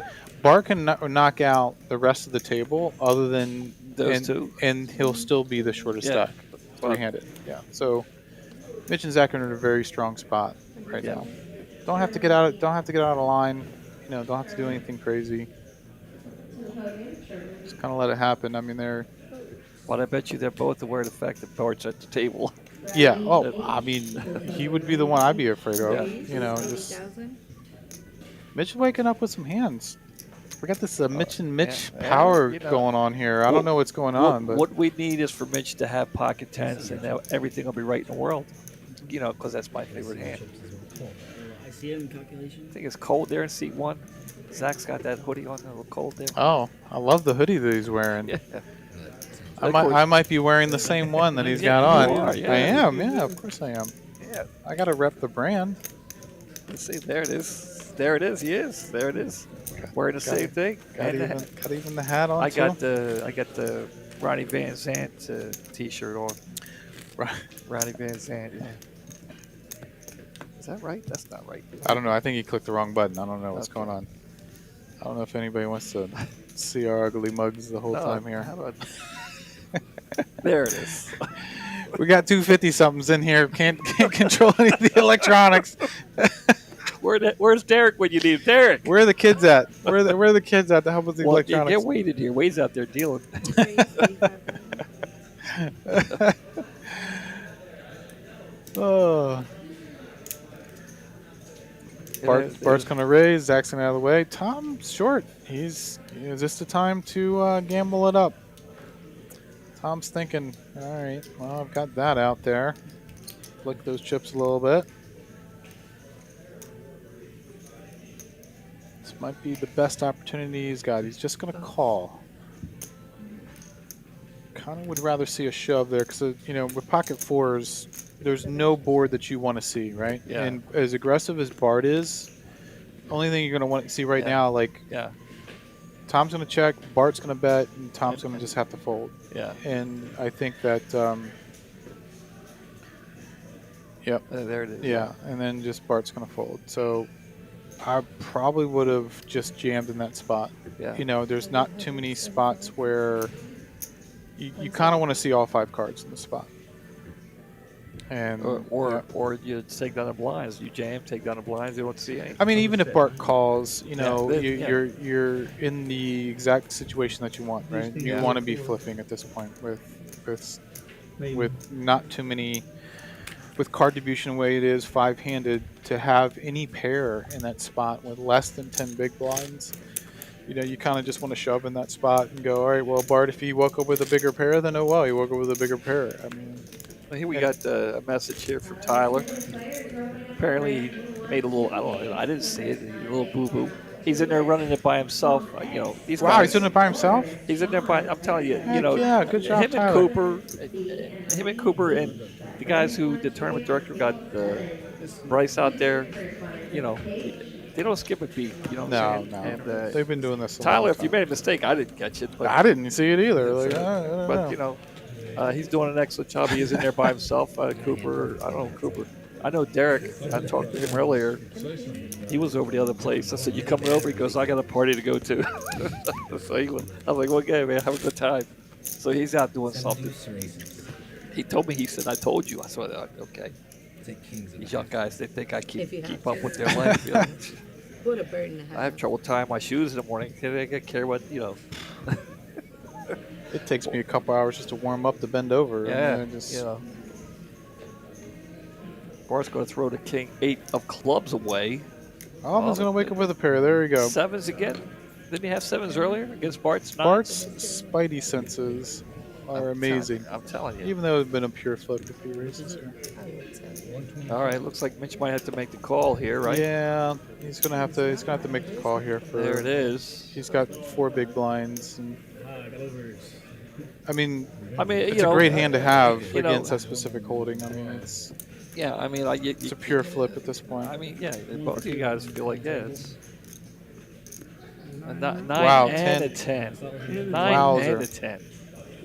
Bart can knock out the rest of the table other than Those two. and he'll still be the shortest Yeah. stack, three-handed. Yeah. So Mitch and Zach are in a very strong spot right Yeah. now. Don't have to get out. Don't have to get out of line. You know, don't have to do anything crazy. Just kind of let it happen. I mean, they're But I bet you they're both aware of the fact that Bart's at the table. yeah. Oh, I mean, he would be the one I'd be afraid of. Yeah. You know, just 8,000? Mitch is waking up with some hands. We got this Mitch and Mitch yeah, power you know. going on here. I don't know what's going on, but What we need is for Mitch to have pocket tens, and now everything will be right in the world. You know, because that's my favorite hand. I see it in calculation. I think it's cold there in seat 1. Zach's got that hoodie on, a little cold there. oh, I love the hoodie that he's wearing. Yeah. I might be wearing the same one that he's Yeah, got you on. are, yeah. I am, yeah, of course I am. Yeah. I gotta rep the brand. Let's see, there it is. There it is. He is. There it is. Wearing the same thing. Got And even the hat on I too. got the Ronnie Van Zant T-shirt on. Right. Ronnie Van Zant. Yeah. Is that right? That's not right. I don't know. I think he clicked the wrong button. I don't know what's Okay. going on. I don't know if anybody wants to see our ugly mugs the whole No, time here. how about- there it is. We got 250 somethings in here. Can't control any of the electronics. Where's Derek when you need Derek? Where are the kids at? Where are the kids at to help with the Well, electronics? get Wade in here. Wade's out there dealing. Oh. There's- Bart's gonna raise. Zach's gonna out of the way. Tom's short. Is this the time to gamble it up? Tom's thinking, all right, well, I've got that out there. Flick those chips a little bit. This might be the best opportunity he's got. He's just gonna call. Kind of would rather see a shove there because you know with pocket fours, there's no board that you want to see, right? Yeah. And as aggressive as Bart is, only thing you're gonna want to see right Yeah. now, like Yeah. Tom's gonna check, Bart's gonna bet, and Tom's gonna just have to fold. Yeah. And I think that, yep, There it is. yeah, and then just Bart's gonna fold. So I probably would have just jammed in that spot. Yeah. You know, there's not too many spots where you kind of want to see all 5 cards in the spot. And Or you take down the blinds. You jam, take down the blinds. You don't see anything. I mean, even if Bart calls, you know, Yeah, you're in the exact situation that you want, right? You Yeah. want to be flipping at this point with Maybe. not too many, with card distribution the way it is, 5-handed, to have any pair in that spot with less than 10 big blinds. You know, you kind of just want to shove in that spot and go, all right, well, Bart, if he woke up with a bigger pair, then oh well, he woke up with a bigger pair. I mean, Well, here we got a message here from Tyler. Apparently, he made a little. I don't know. I didn't see it. A little boo boo. He's in there running it by himself. You know, these wow, guys. he's doing it by himself? He's in there by. I'm telling you. Heck You know. yeah, good job, him Tyler. and Cooper, and the guys who the tournament director got Bryce out there. You know, they don't skip a beat. You know what I'm No, saying? no. And, They've been doing this a Tyler, long if you time. made a mistake, I didn't catch it. But I didn't see it either. Like, I don't but know. you know, he's doing an excellent job. He is in there by himself. Cooper, I don't know Cooper. I know Derek. I talked to him earlier. He was over the other place. I said, "You coming over?" He goes, "I got a party to go to." So I was like, "Okay, man, have a good time." So he's out doing something. He told me. He said, "I told you." I said, "Okay." These young guys, they think I If you have keep up to. with their life. You know? Put a bird in the house. I have trouble tying my shoes in the morning. I care what you know. It takes me a couple hours just to warm up to bend over. Yeah, And then just, you know. Bart's going to throw the king 8 of clubs away. Alvin's going to wake up with a pair. There you go. Sevens again. Didn't he have sevens earlier against Bart's 9s? Bart's spidey senses are amazing. I'm telling you. Even though it's been a pure flip if he raises here. All right, looks like Mitch might have to make the call here, right? Yeah, he's gonna have to make the call here for. There it is. He's got 4 big blinds, and I mean, it's it's a great hand to have you know, against a specific holding. I mean, it's Yeah, I mean, it's a pure flip at this point. I mean, yeah, both of you guys feel like it's a 9 Wow, and 10. a 10. 9 Wowzer. and a 10.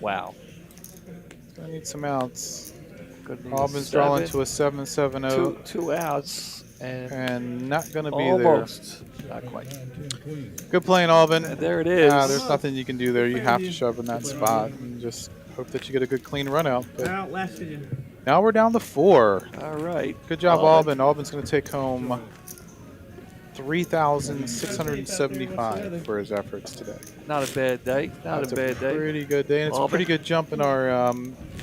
Wow. I need some outs. Gonna need a Auburn's drawing 7. to a 7-7-0. Two outs And not going to be almost. Not quite. there. Good playing, Auburn. And there it is. There's nothing you can do there. You have to shove in that spot and just hope that you get a good clean run out. But Outlasted him. now we're down to 4. All right. Good job, Auburn. Auburn's going to take home 3,675 for his efforts today. Not a bad day. Not a bad day. Pretty good day. And it's a Auburn. pretty good jump in our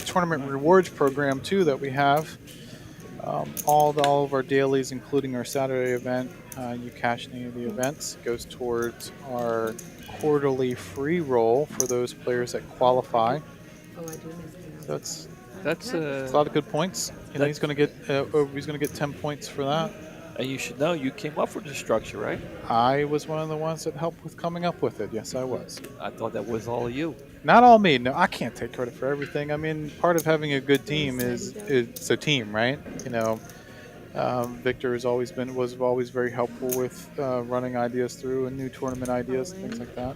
tournament rewards program, too, that we have. All of our dailies, including our Saturday event, you cash any of the events. It goes towards our quarterly free roll for those players that qualify. Oh, I do miss that. So That's a lot of good points. You know, he's going to get 10 points for that. And you should know you came up with the structure, right? I was one of the ones that helped with coming up with it. Yes, I was. I thought that was all of you. Not all me. No, I can't take credit for everything. I mean, part of having a good team is it's a team, right? You know, Victor was always very helpful with running ideas through and new tournament ideas and things like that.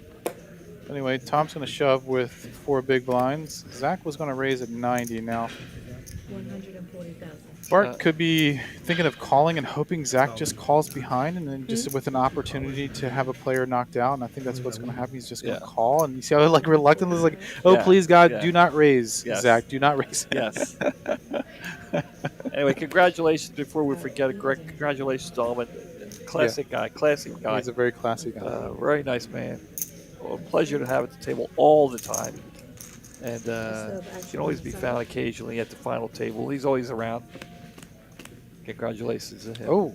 Anyway, Tom's going to shove with 4 big blinds. Zach was going to raise at 90 now. 140,000. Bart could be thinking of calling and hoping Zach just calls behind and then just with an opportunity to have a player knocked out. And I think that's what's going to happen. He's just going to call. And you see how like reluctant is like, oh, please, God, do not raise, Zach. Do not raise. Yes. Anyway, congratulations. Before we forget it, Greg, congratulations to Almond. Classic guy. Classic guy. He's a very classy guy. Very nice man. Well, a pleasure to have at the table all the time. And he can always be found occasionally at the final table. He's always around. Congratulations to him. Oh,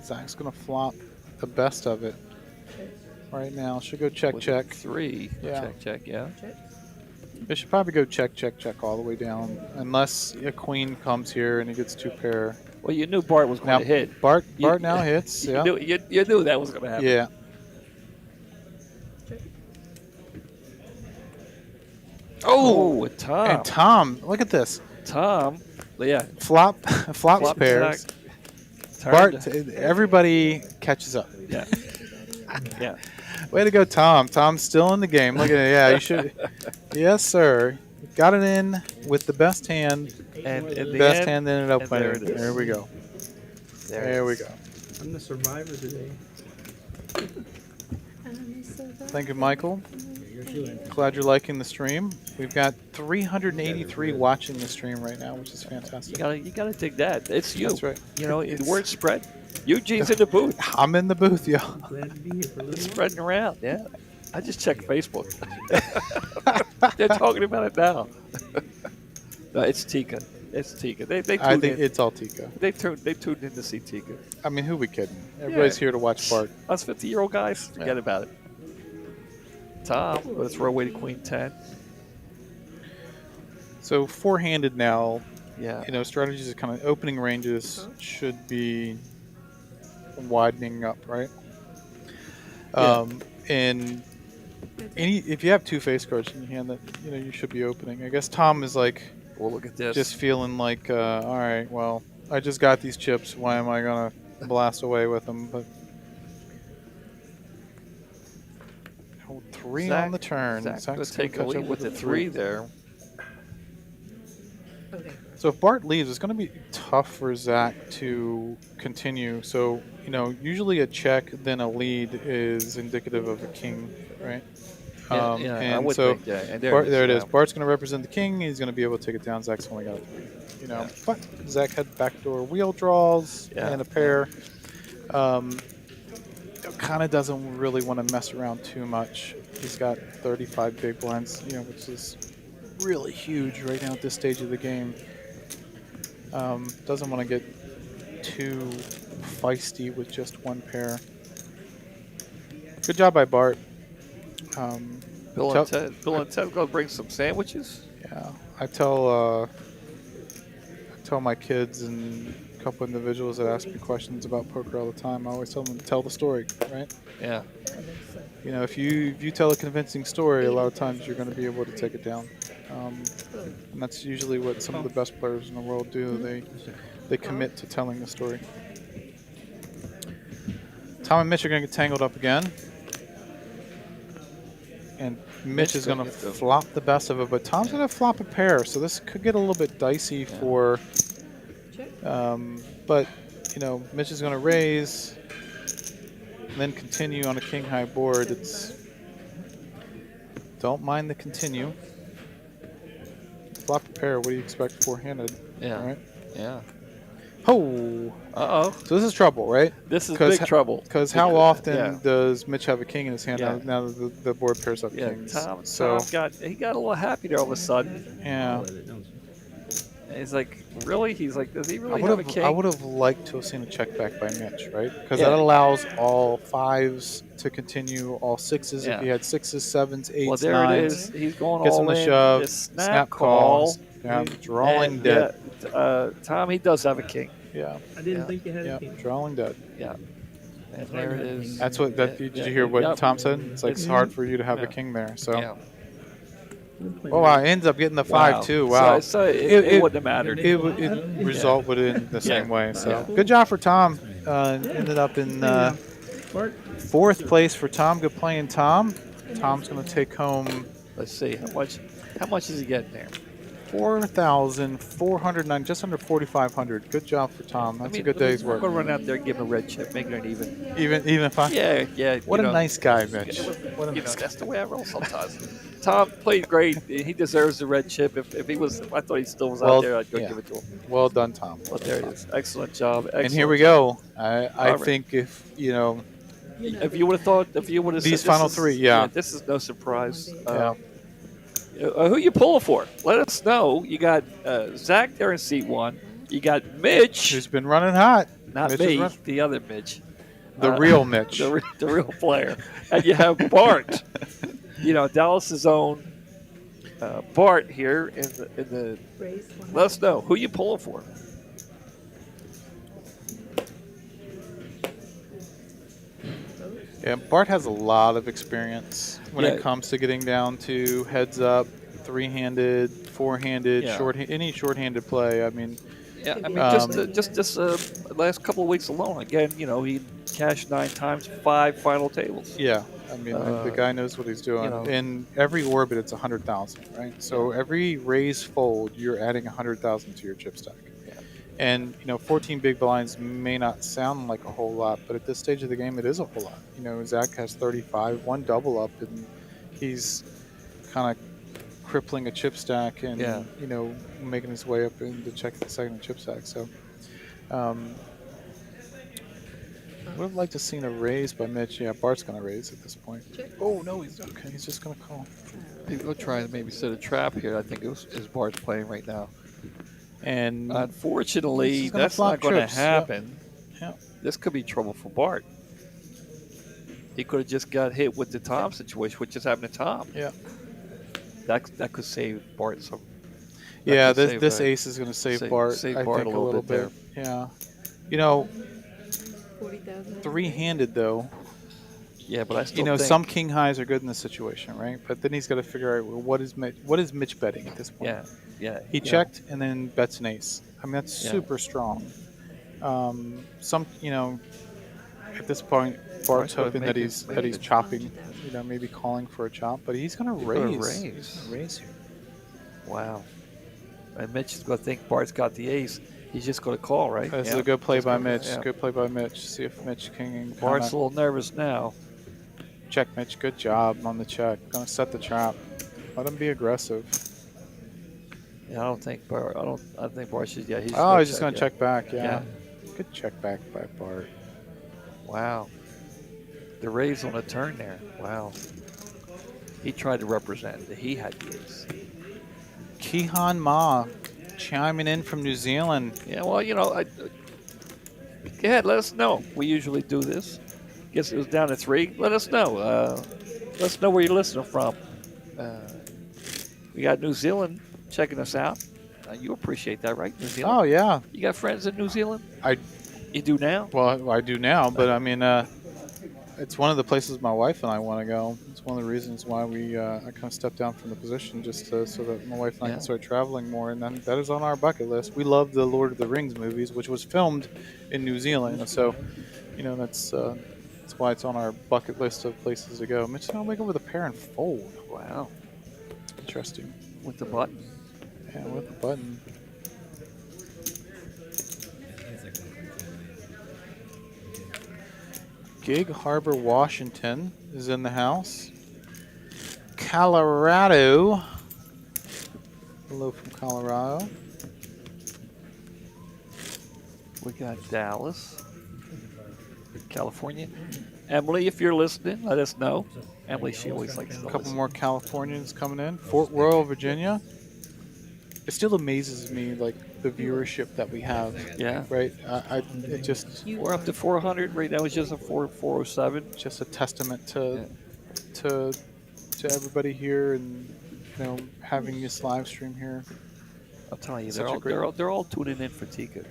Zach's going to flop the best of it right now. Should go check, With check. 3. Yeah. Check, check, yeah. It should probably go check, check, check all the way down. Unless a queen comes here and he gets 2 pair. Well, you knew Bart was going Now, to hit. Bart now hits. You Yeah. knew that was going to happen. Yeah. Oh, with Tom. And Tom, look at this. Tom, yeah. Flops Flop pairs. jack. Bart, everybody catches up. Yeah. Yeah. Way to go, Tom. Tom's still in the game. Look at it. Yeah, you should. Yes, sir. Got it in with the best hand. And in the best end, hand ended up and there winning. it is. There we go. There we go. I'm the survivor today. Thank you, Michael. Glad you're liking the stream. We've got 383 watching the stream right now, which is fantastic. You gotta dig that. It's you. That's right. You know, the word spread. Eugene's in the booth. I'm in the booth, yo. Glad to be here for a It's little spreading around. Yeah. I just checked Facebook. They're talking about it now. No, it's Tika. It's Tika. They I tuned think in. it's all Tika. They tuned in to see Tika. I mean, who we kidding? Everybody's here to watch Bart. Us 50-year-old guys, forget about it. Tom, let's throw away to Queen 10. So 4-handed now. Yeah. You know, strategies are kind of opening ranges should be widening up, right? And if you have 2 face cards in your hand, that you should be opening. I guess Tom is like, Well, look at this. just feeling like, all right, well, I just got these chips. Why am I gonna blast away with them? But 3 on the turn. Zach's going to Zach's take a catch up lead with the 3 there. Okay. So if Bart leaves, it's going to be tough for Zach to continue. So, usually a check, then a lead is indicative of a king, right? I And would so think, yeah. And there it is. now. Bart's going to represent the king. He's going to be able to take it down. Zach's only got a 3. But Zach had backdoor wheel draws and a pair. Kind of doesn't really want to mess around too much. He's got 35 big blinds, which is really huge right now at this stage of the game. Doesn't want to get too feisty with just 1 pair. Good job by Bart. Bill Tell- and Ted. Bill and Ted gonna bring some sandwiches. Yeah, I tell my kids and a couple individuals that ask me questions about poker all the time. I always tell them to tell the story, right? Yeah. You know, if you tell a convincing story, a lot of times you're going to be able to take it down. And that's usually what some of the best players in the world do. They commit to telling the story. Tom and Mitch are going to get tangled up again. And Mitch is going to flop the best of it, but Tom's going to flop a pair, so this could get a little bit dicey for. But you know, Mitch is going to raise, and then continue on a king high board. Don't mind the continue. Flop a pair. What do you expect four-handed? Yeah. Right? Yeah. Oh. Uh-oh. So this is trouble, right? This is big trouble. Because how often yeah. does Mitch have a king in his hand Yeah. now that the board pairs up Yeah. kings? Tom So got a little happy there all of a sudden. yeah. And he's like, really? He's like, does he really I have a king? would have liked to have seen a check back by Mitch, right? Because Yeah. that allows all fives to continue, all sixes. Yeah. If he had sixes, sevens, eights, Well, there nines, it is. He's going gets all him the in. shove, This snap calls, yeah, drawing And, dead. Tom, he does have a king. Yeah, I didn't Yeah. think you had yeah, a king. drawing dead. Yeah. And there it is. That's what. That, Yeah, did you hear what yep. Tom said? It's like it's hard for you to have Yeah. a king there. So. Yeah. Oh wow! It ends up getting the 5-2. Wow. So it wouldn't have mattered. It result would end the same way. So Yeah. good job for Tom. Ended up in Bart, fourth place for Tom. Good playing, Tom. Tom's going to take home Let's see how much is he getting there? 4,409, just under 4,500. Good job for Tom. That's a good day's I'm work. gonna run out there and give him a red chip, make it an even. Even if I. Yeah. What you a know, nice guy, Mitch. What a You know, nice guy. that's the way I roll sometimes. Tom played great. He deserves the red chip. If he was, if I thought he still was Well, out there, I'd go yeah. give it to him. Well done, Tom. But there it is. Excellent job. And Excellent here we job. go. I right. think if you know If you would have thought, if you would have These said final this is- three, yeah. this is no surprise. Yeah. Who you pulling for? Let us know. You got Zach there in seat one. You got Mitch, who's been running hot, not Mitch is me, run- the other Mitch, the real Mitch. the real player, and you have Bart. You know, Dallas's own Bart here in the. Raise one. Let us know who you pulling for. Yeah, Bart has a lot of experience when Yeah. it comes to getting down to heads up, three-handed, four-handed, Yeah. any short-handed play. I mean, Yeah, I mean, Um, just this last couple of weeks alone. Again, you know, he cashed 9 times, 5 final tables. yeah, I mean, the guy knows what he's doing. you know. In every orbit, it's 100,000, right? So every raise fold, you're adding 100,000 to your chip stack. Yeah. And you know, 14 big blinds may not sound like a whole lot, but at this stage of the game, it is a whole lot. You know, Zach has 35, one double up, and he's kind of crippling a chip stack and Yeah. you know, making his way up into check the second chip stack. So would have liked to seen a raise by Mitch. Yeah, Bart's gonna raise at this point. Oh no, he's okay. He's just gonna call. People try to maybe set a trap here. I think is Bart's playing right now. And Unfortunately, He's gonna that's flop not going to trips, yep. happen. Yeah. This could be trouble for Bart. He could have just got hit with the Tom situation, which just happened to Tom. yeah, That could save Bart some. that yeah. could save, This ace is gonna save Bart. save I Bart think a little bit Yeah. You know, 40,000. three-handed though. Yeah, but I still You know, think, some king highs are good in this situation, right? But then he's got to figure out well, what is Mitch betting at this point. Yeah. He checked and then bets an ace. I mean, that's Yeah. super strong. You know, at this point, Bart's gonna hoping make that it- he's chopping. You know, maybe calling for a chop, but he's gonna gonna raise. raise. He's gonna raise here. Wow. And Mitch is going to think Bart's got the ace. He's just going to call, right? That's Yeah. a good play Just by gonna- Mitch. yeah. Good play by Mitch. See if Mitch can Bart's a little nervous now. check Mitch. Good job on the check. Gonna set the trap. Let him be aggressive. Yeah, I don't think Bart. I think Bart should. Yeah, he's. Oh, he's just gonna yeah. check back. Yeah. Yeah. Good check back by Bart. Wow. The raise on a turn there. Wow. He tried to represent that he had the ace. Kihan Ma chiming in from New Zealand. Yeah, well, you know, go ahead, let us know. We usually do this. Guess it was down to 3. Let us know. Let us know where you're listening from. We got New Zealand checking us out. You appreciate that, right? New Zealand. Oh yeah, You got friends in New Zealand? I You do now? well I do now, but I mean, it's one of the places my wife and I want to go. It's one of the reasons why I kind of stepped down from the position so that my wife and I Yeah. can start traveling more, and then that is on our bucket list. We love the Lord of the Rings movies, which was filmed in New Zealand, so that's why it's on our bucket list of places to go. Mitch, I'll wake up with a pair and fold. Wow. Interesting. With the button. Yeah, with the button. Gig Harbor, Washington is in the house. Colorado. Hello from Colorado. We got Dallas, California. Emily, if you're listening, let us know. Emily, she always likes to A couple listen. more Californians coming in. Fort Royal, Virginia. It still amazes me, like, the viewership that we have. Yeah. Right? It just We're up to 400 right now. It's just a 407. just a testament to everybody here, and having this live stream here. I'll tell you, Such a great- they're all tuning in for Tika.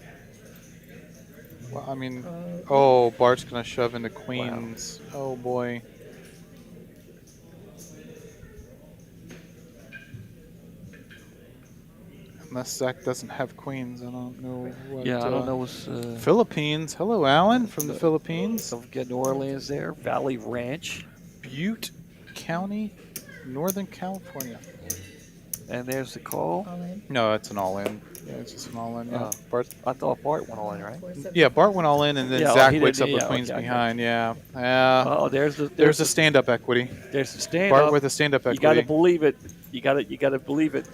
Well, I mean, Bart's gonna shove into queens. Wow. Oh boy. Unless Zach doesn't have queens, I don't know what. Yeah, I don't know what's. Philippines. Hello, Alan from the Philippines. Don't forget New Orleans there. Valley Ranch. Butte County, Northern California. And there's the call. No, it's an all-in. Yeah, it's just an all-in. Yeah. Bart. I thought Bart went all in, right? Yeah, Bart went all in, and then Yeah, Zach he wakes up didn't- with yeah, queens okay, behind. Yeah. Yeah. Oh, there's There's a stand-up equity. There's the stand Bart up. with a stand-up equity. You got to believe it. You got to believe it.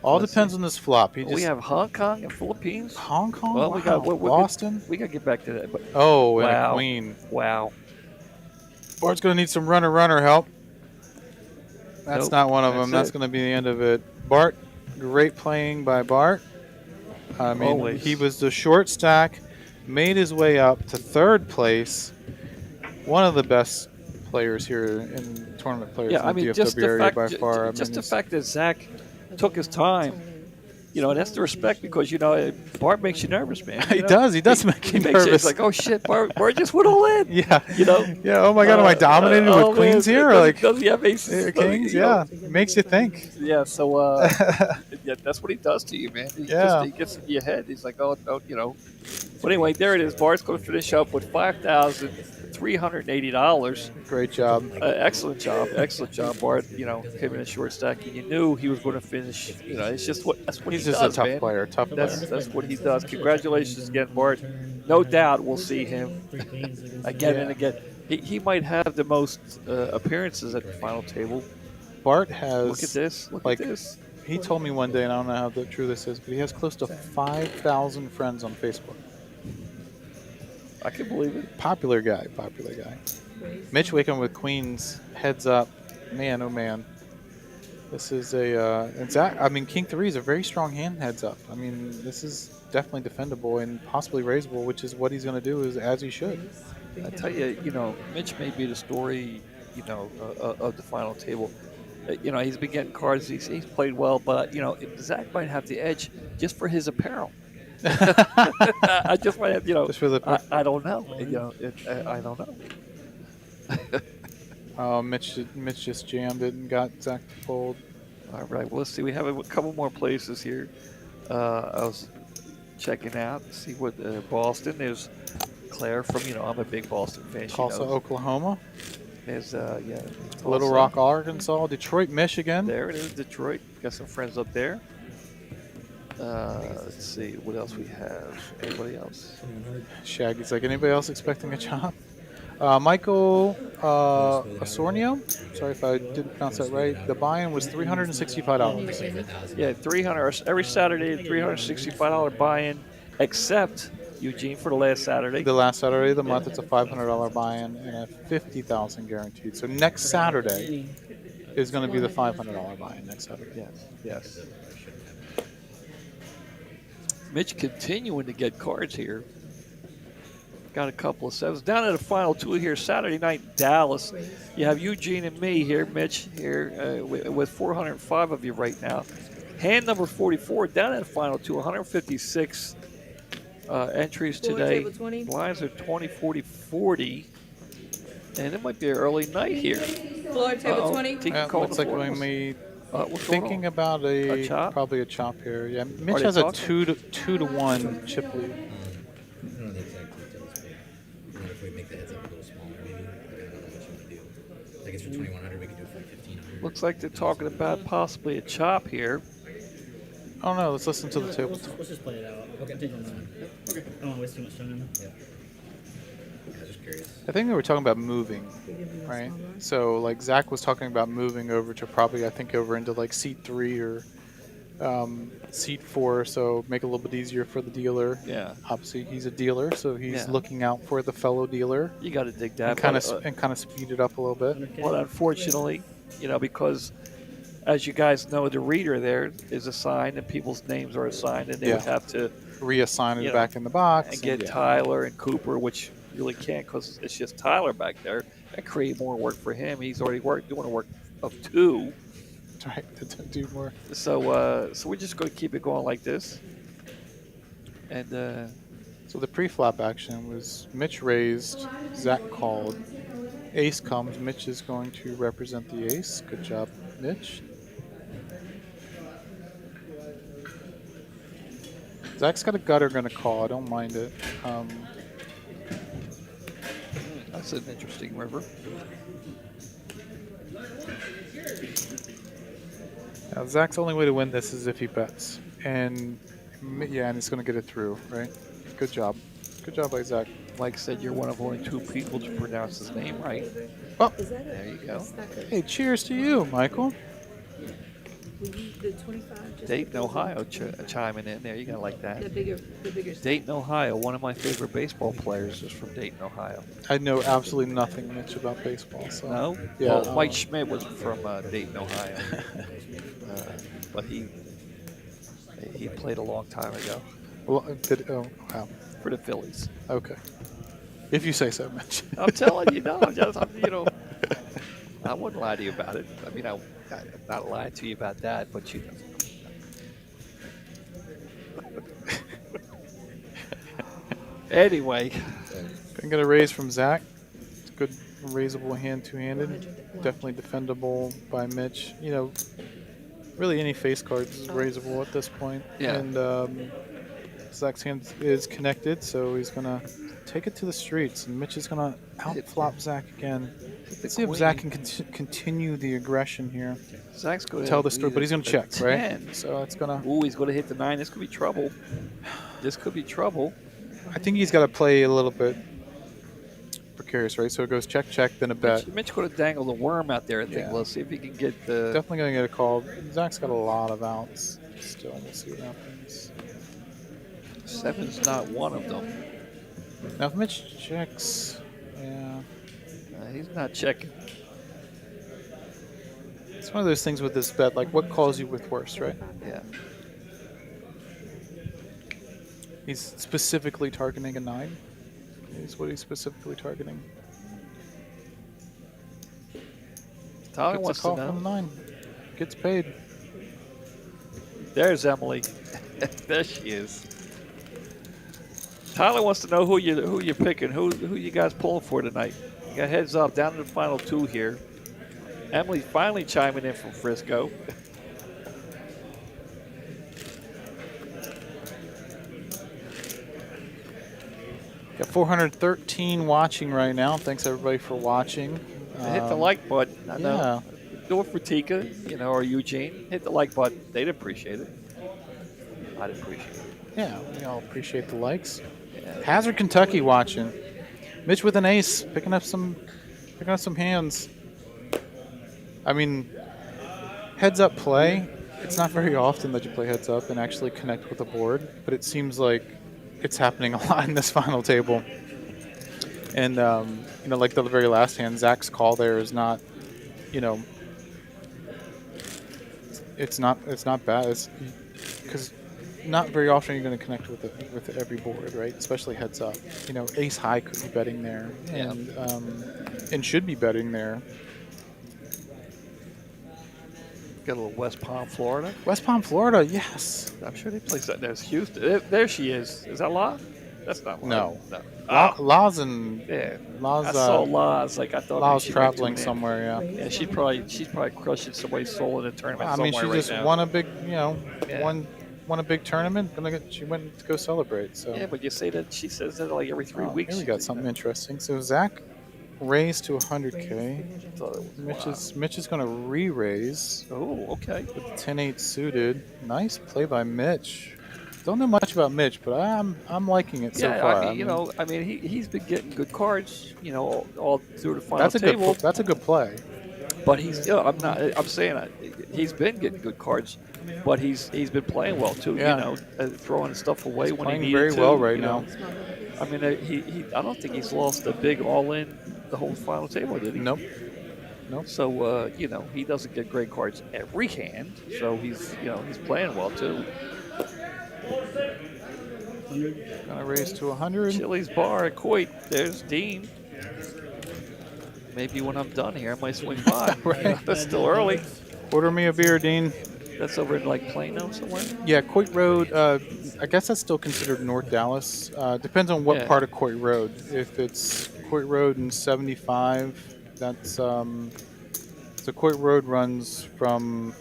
All Let's depends on this flop. He We just have Hong Kong and Philippines. Hong Kong. Well, wow. we got Boston. We got to get back to that. But Oh, and Wow. a queen. wow. Bart's gonna need some runner help. That's Nope, not one of that's them. That's it. gonna be the end of it. Bart, great playing by Bart. I mean, Always. he was the short stack, made his way up to third place. One of the best players here in tournament players Yeah, in I the mean, DFW just the area fact, by far. I just mean, the he's- fact that Zach took his time. And that's the respect because Bart makes you nervous, man. He does. He does make He you makes you, nervous. it's like, oh shit, Bart just went all in. Yeah. You Oh my God, am I dominated oh, with queens man, here? does- Like does- yeah, makes, kings? you know, Yeah, makes you think. Yeah, so yeah, that's what he does to you, man. He Yeah. he gets in your head. He's like, oh, no, But anyway, there it is. Bart's going to finish up with $5,380. Great job. Excellent job, Bart. Came in a short stack, and you knew he was going to finish. It's just that's what He's he just does, a tough man. player. Tough player. That's what he does. Congratulations again, Bart. No doubt we'll see him again and again. He might have the most appearances at the final table. Bart has. Look at this. Look like, at this. He told me one day, and I don't know how true this is, but he has close to 5,000 friends on Facebook. I can believe it. Popular guy. Mitch Wickham with queens, heads up. Man, oh man. This is King 3 is a very strong hand, heads up. I mean, this is definitely defendable and possibly raisable, which is what he's going to do, as he should. I tell you, Mitch may be the story, of the final table. He's been getting cards. He's played well, but Zach might have the edge just for his apparel. I just might have, Just for the I don't know. I don't know. Mitch just jammed it and got Zach to fold. All right. Well, let's see. We have a couple more places here. I was checking out to see what Boston. There's Claire from. I'm a big Boston fan. She Tulsa, knows. Oklahoma. There's Little Tulsa. Rock, Arkansas. Detroit, Michigan. There it is, Detroit. Got some friends up there. Let's see what else we have. Anybody else? Shaggy's like, anybody else expecting a chop? Michael Osornio. Sorry if I didn't pronounce that right. The buy-in was $365. Yeah, 300 every Saturday. $365 buy-in, except Eugene for the last Saturday. The last Saturday of the month, it's a $500 buy-in and a $50,000 guaranteed. So next Saturday is going to be the $500 buy-in next Saturday. Yes. Mitch continuing to get cards here. Got a couple of sevens. Down to the final two here, Saturday night in Dallas. You have Eugene and me here, Mitch here, with 405 of you right now. Hand number 44, down to the final two, 156 entries Floor today. table 20. Blinds are 20, 40, 40. And it might be an early night here. Floor table 20. Yeah, looks like we may what's thinking about A chop? probably a chop here. Yeah, Mitch they has a talking? 2-1 chip lead. I don't know the exact details, but if we make the heads up a little smaller, maybe. Like, I don't know what you want to do. I guess for 2100, we could do it for like 1500. Looks like they're talking about possibly a chop here. I don't know. Let's listen to the table. Let's just play it out. Okay, take your time. Okay. I don't want to waste too much time. Yeah. I was just curious. I think they were talking about moving, right? So like Zach was talking about moving over to probably I think over into like seat 3 or seat 4, so make it a little bit easier for the dealer. Yeah. Obviously he's a dealer, so he's Yeah. looking out for the fellow dealer You got to dig and that. kind but, of speed it up a little bit. Well, unfortunately, because as you guys know, the reader there is assigned and people's names are assigned, and they would Yeah. have to Reassign it You know, back in the box and get Tyler and Cooper, which really can't because it's just Tyler back there, and create more work for him. He's already doing a work of 2. right to do more. So we're just going to keep it going like this. And So the pre-flop action was Mitch raised, Zach called, ace comes, Mitch is going to represent the ace. Good job, Mitch. Zach's got a gutter gonna call, I don't mind it. that's an interesting river. Now Zach's only way to win this is if he bets. And yeah, and he's gonna get it through, right? Good job. Good job by Zach. Mike said you're one of only 2 people to pronounce his name right. Oh, Is that There you go. That's not good. hey, cheers to you, Michael. The 25. Just Dayton, Ohio chiming in there. You got to like The that. bigger stuff. Dayton, Ohio. One of my favorite baseball players is from Dayton, Ohio. I know absolutely nothing, Mitch, about baseball, so. No? Yeah. Well, Mike Schmidt was from Dayton, Ohio. But he played a long time ago Well, oh, wow. for the Phillies. Okay. If you say so, Mitch. I'm telling you, no. I wouldn't lie to you about it. I mean, I'm not lying to you about that, but Anyway, I'm gonna raise from Zach. It's a good raisable hand, two-handed. Definitely defendable by Mitch. Really any face cards is raisable at this point. Yeah. And Zach's hand is connected, so he's gonna take it to the streets, and Mitch is gonna outflop Zach again. Let's see if Zach can continue the aggression here. Zach's going to Tell the story, but he's gonna check, right? 10. So it's gonna. Ooh, he's going to hit the 9. This could be trouble. This could be trouble. I think he's got to play a little bit precarious, right? So it goes check, check, then a bet. Mitch could have dangled the worm out there. I think. Yeah. Let's see if he can get the. Definitely gonna get a call. Zach's got a lot of outs still. We'll see what happens. 7's not one of them. Now if Mitch checks, yeah, He's not checking. it's one of those things with this bet. Like, what calls you with worse, right? Yeah. He's specifically targeting a 9. Is what he's specifically targeting. Tyler Gets a wants to call from a know. 9. Gets paid. There's Emily. There she is. Tyler wants to know who you're picking. Who you guys pulling for tonight? You got heads up down to the final 2 here. Emily finally chiming in from Frisco. Got 413 watching right now. Thanks everybody for watching. Hit the like button. I know. Yeah. Do it for Tika, or Eugene. Hit the like button. They'd appreciate it. I'd appreciate it. Yeah, we all appreciate the likes. Hazard, Kentucky watching. Mitch with an ace, picking up some hands. I mean, heads up play. It's not very often that you play heads up and actually connect with the board, but it seems like it's happening a lot in this final table. And like the very last hand, Zach's call there is not, it's not bad. It's because not very often you're going to connect with every board, right? Especially heads up. You know, ace high could be betting there, and should be betting there. Got a little West Palm, Florida. West Palm, Florida, yes. I'm sure they play that. There's Houston. There she is. Is that La? That's not La. No. Oh, Laws and yeah. Laws. I saw La's. Like I thought. Laws she'd traveling make 2 somewhere, yeah. Yeah, she's probably crushing somebody's soul in a tournament. I mean, she somewhere just right now. won a big, Yeah. won a big tournament. She went to go celebrate. So Yeah, but you say that she says that like every 3 weeks. Here we got something interesting. So Zach raised to 100K. Mitch is going to re-raise. Oh, okay. With 10-8 suited. Nice play by Mitch. Don't know much about Mitch, but I'm liking it so far. I mean, he's been getting good cards, all through the final table. That's a good play. But he's, I'm saying he's been getting good cards, but he's been playing well too. Yeah. Throwing stuff away He's when he playing needed very to. well right now. I mean, I don't think he's lost a big all-in the whole final table, did he? Nope. So he doesn't get great cards every hand. So he's playing well too. Gonna raise to 100. Chili's Bar at Coit. There's Dean. Maybe when I'm done here, I might swing by. Right. That's still early. Order me a beer, Dean. That's over in like Plano somewhere. Yeah, Coit Road. I guess that's still considered North Dallas. Depends on what part of Coit Road. If it's Coit Road in 75, that's so Coit Road runs from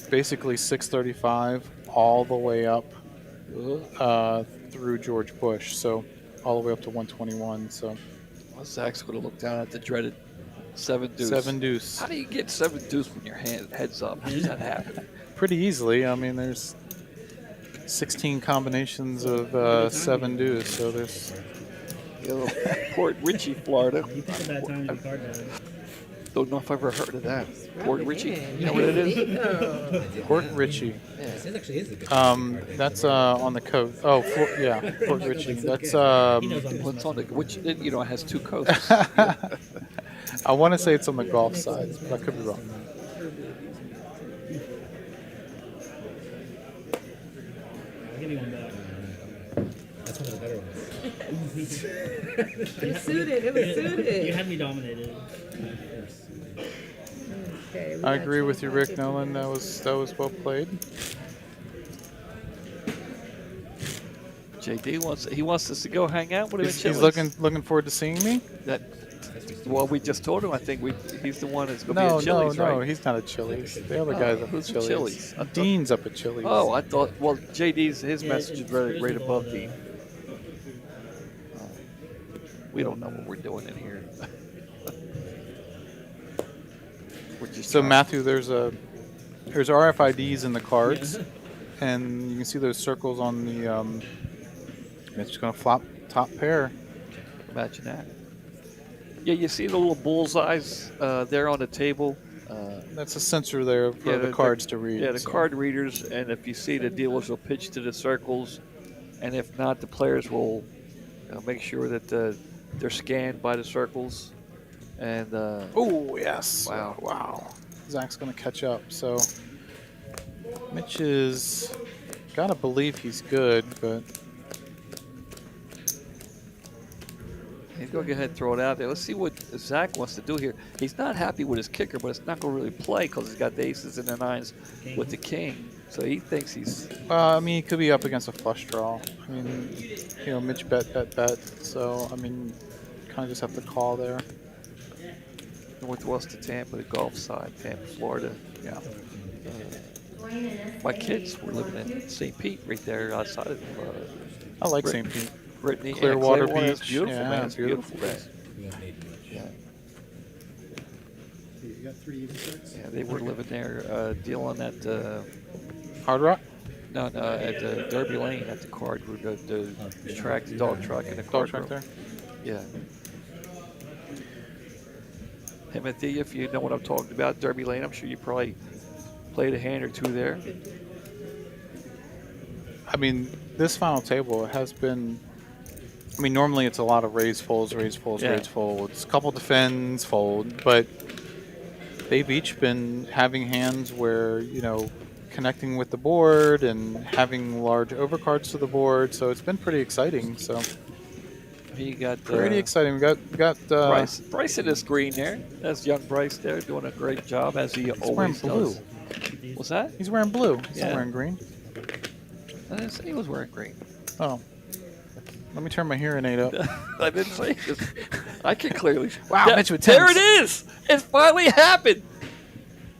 basically 635 all the way up through George Bush, so all the way up to 121. So Zach's going to look down at the dreaded 7 deuce. 7 deuce. How do you get 7 deuce when your head's up? How does that happen? Pretty easily. I mean, there's 16 combinations of 7 deuce, so there's Port Richey, Florida. You picked a bad time to card down. Don't know if I've ever heard of that. Port Richey. You know what it is? Port Richey. This actually is a good That's on the coast. Oh, Port Richey. That's What's on the which? It has 2 coasts. I want to say it's on the golf side, but I could be wrong. I'll give you one back. That's one of the better ones. It was suited. You had me dominated. Okay, we I got agree with you, Rick 25. Nolan. That was well played. JD wants us to go hang out with him. He's looking forward to seeing me. Well, we just told him. I think he's the one that's going to be at Chili's, no, right? he's not at Chili's. The other guy's up who's at at Chili's. Chili's? Dean's up at Chili's. Oh, I thought. Well, JD's his message is right above Dean. We don't know what we're doing in here. We're just So trying- Matthew, there's RFIDs in the cards, and you can see those circles on the. It's just gonna flop top pair. Imagine that. Yeah, you see the little bullseyes there on the table. That's a sensor there for the cards to read. Yeah, the so. card readers, and if you see the dealers will pitch to the circles, and if not, the players will make sure that they're scanned by the circles. And Oh yes! Wow. Wow! Zach's gonna catch up. So Mitch is gotta believe he's good, but he's going to go ahead and throw it out there. Let's see what Zach wants to do here. He's not happy with his kicker, but it's not going to really play because he's got the aces and the nines with the king. So he thinks he's. I mean, he could be up against a flush draw. I mean, Mitch bet. So I mean, kind of just have to call there. Northwest of Tampa, the Gulf side, Tampa, Florida. Yeah. My kids were living in St. Pete right there outside of I like St. Pete. Brittany. Clearwater It's Beach. beautiful, Yeah, man. It's beautiful. beautiful. We got made much. Yeah. You got 3 even sets? Yeah, they were living there, dealing at Hard Rock. no, at Derby Lane at the card room, the track, the dog truck, and the Dog card track room. there. Yeah. Timothy, if you know what I'm talking about, Derby Lane, I'm sure you probably played a hand or two there. I mean, this final table has been. I mean, normally it's a lot of raise folds, raise folds, Yeah. raise folds. A couple defends, fold, but they've each been having hands where connecting with the board and having large overcards to the board. So it's been pretty exciting. So You got pretty exciting. We got Bryce in his green there. That's young Bryce there doing a great job as he he's wearing always blue. does. What's that? He's wearing blue. He's Yeah. not wearing green. I didn't say he was wearing green. Oh, let me turn my hearing aid up. I didn't say this. I can clearly. Wow, Yeah, Mitch with there tens. it is. It finally happened.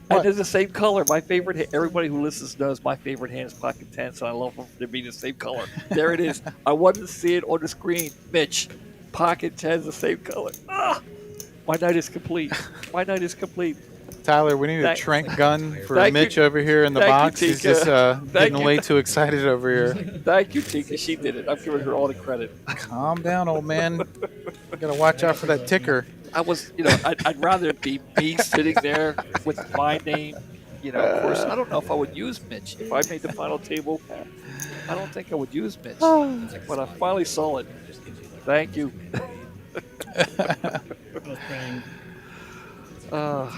What? And it's the same color. My favorite. Everybody who listens knows my favorite hand is pocket tens, and I love them to be the same color. There it is. I wanted to see it on the screen. Mitch, pocket tens, the same color. Ah, my night is complete. My night is complete. Tyler, we need a Thank- trank gun for Thank Mitch you. over here in the Thank you, box. He's Tika. just getting you. way too excited over here. Thank you, Tika. She did it. I'm giving her all the credit. Calm down, old man. You gotta watch out for that ticker. I was, I'd rather be me sitting there with my name. Of course, I don't know if I would use Mitch. If I made the final table, I don't think I would use Mitch. But I finally saw it. Thank you. I was praying.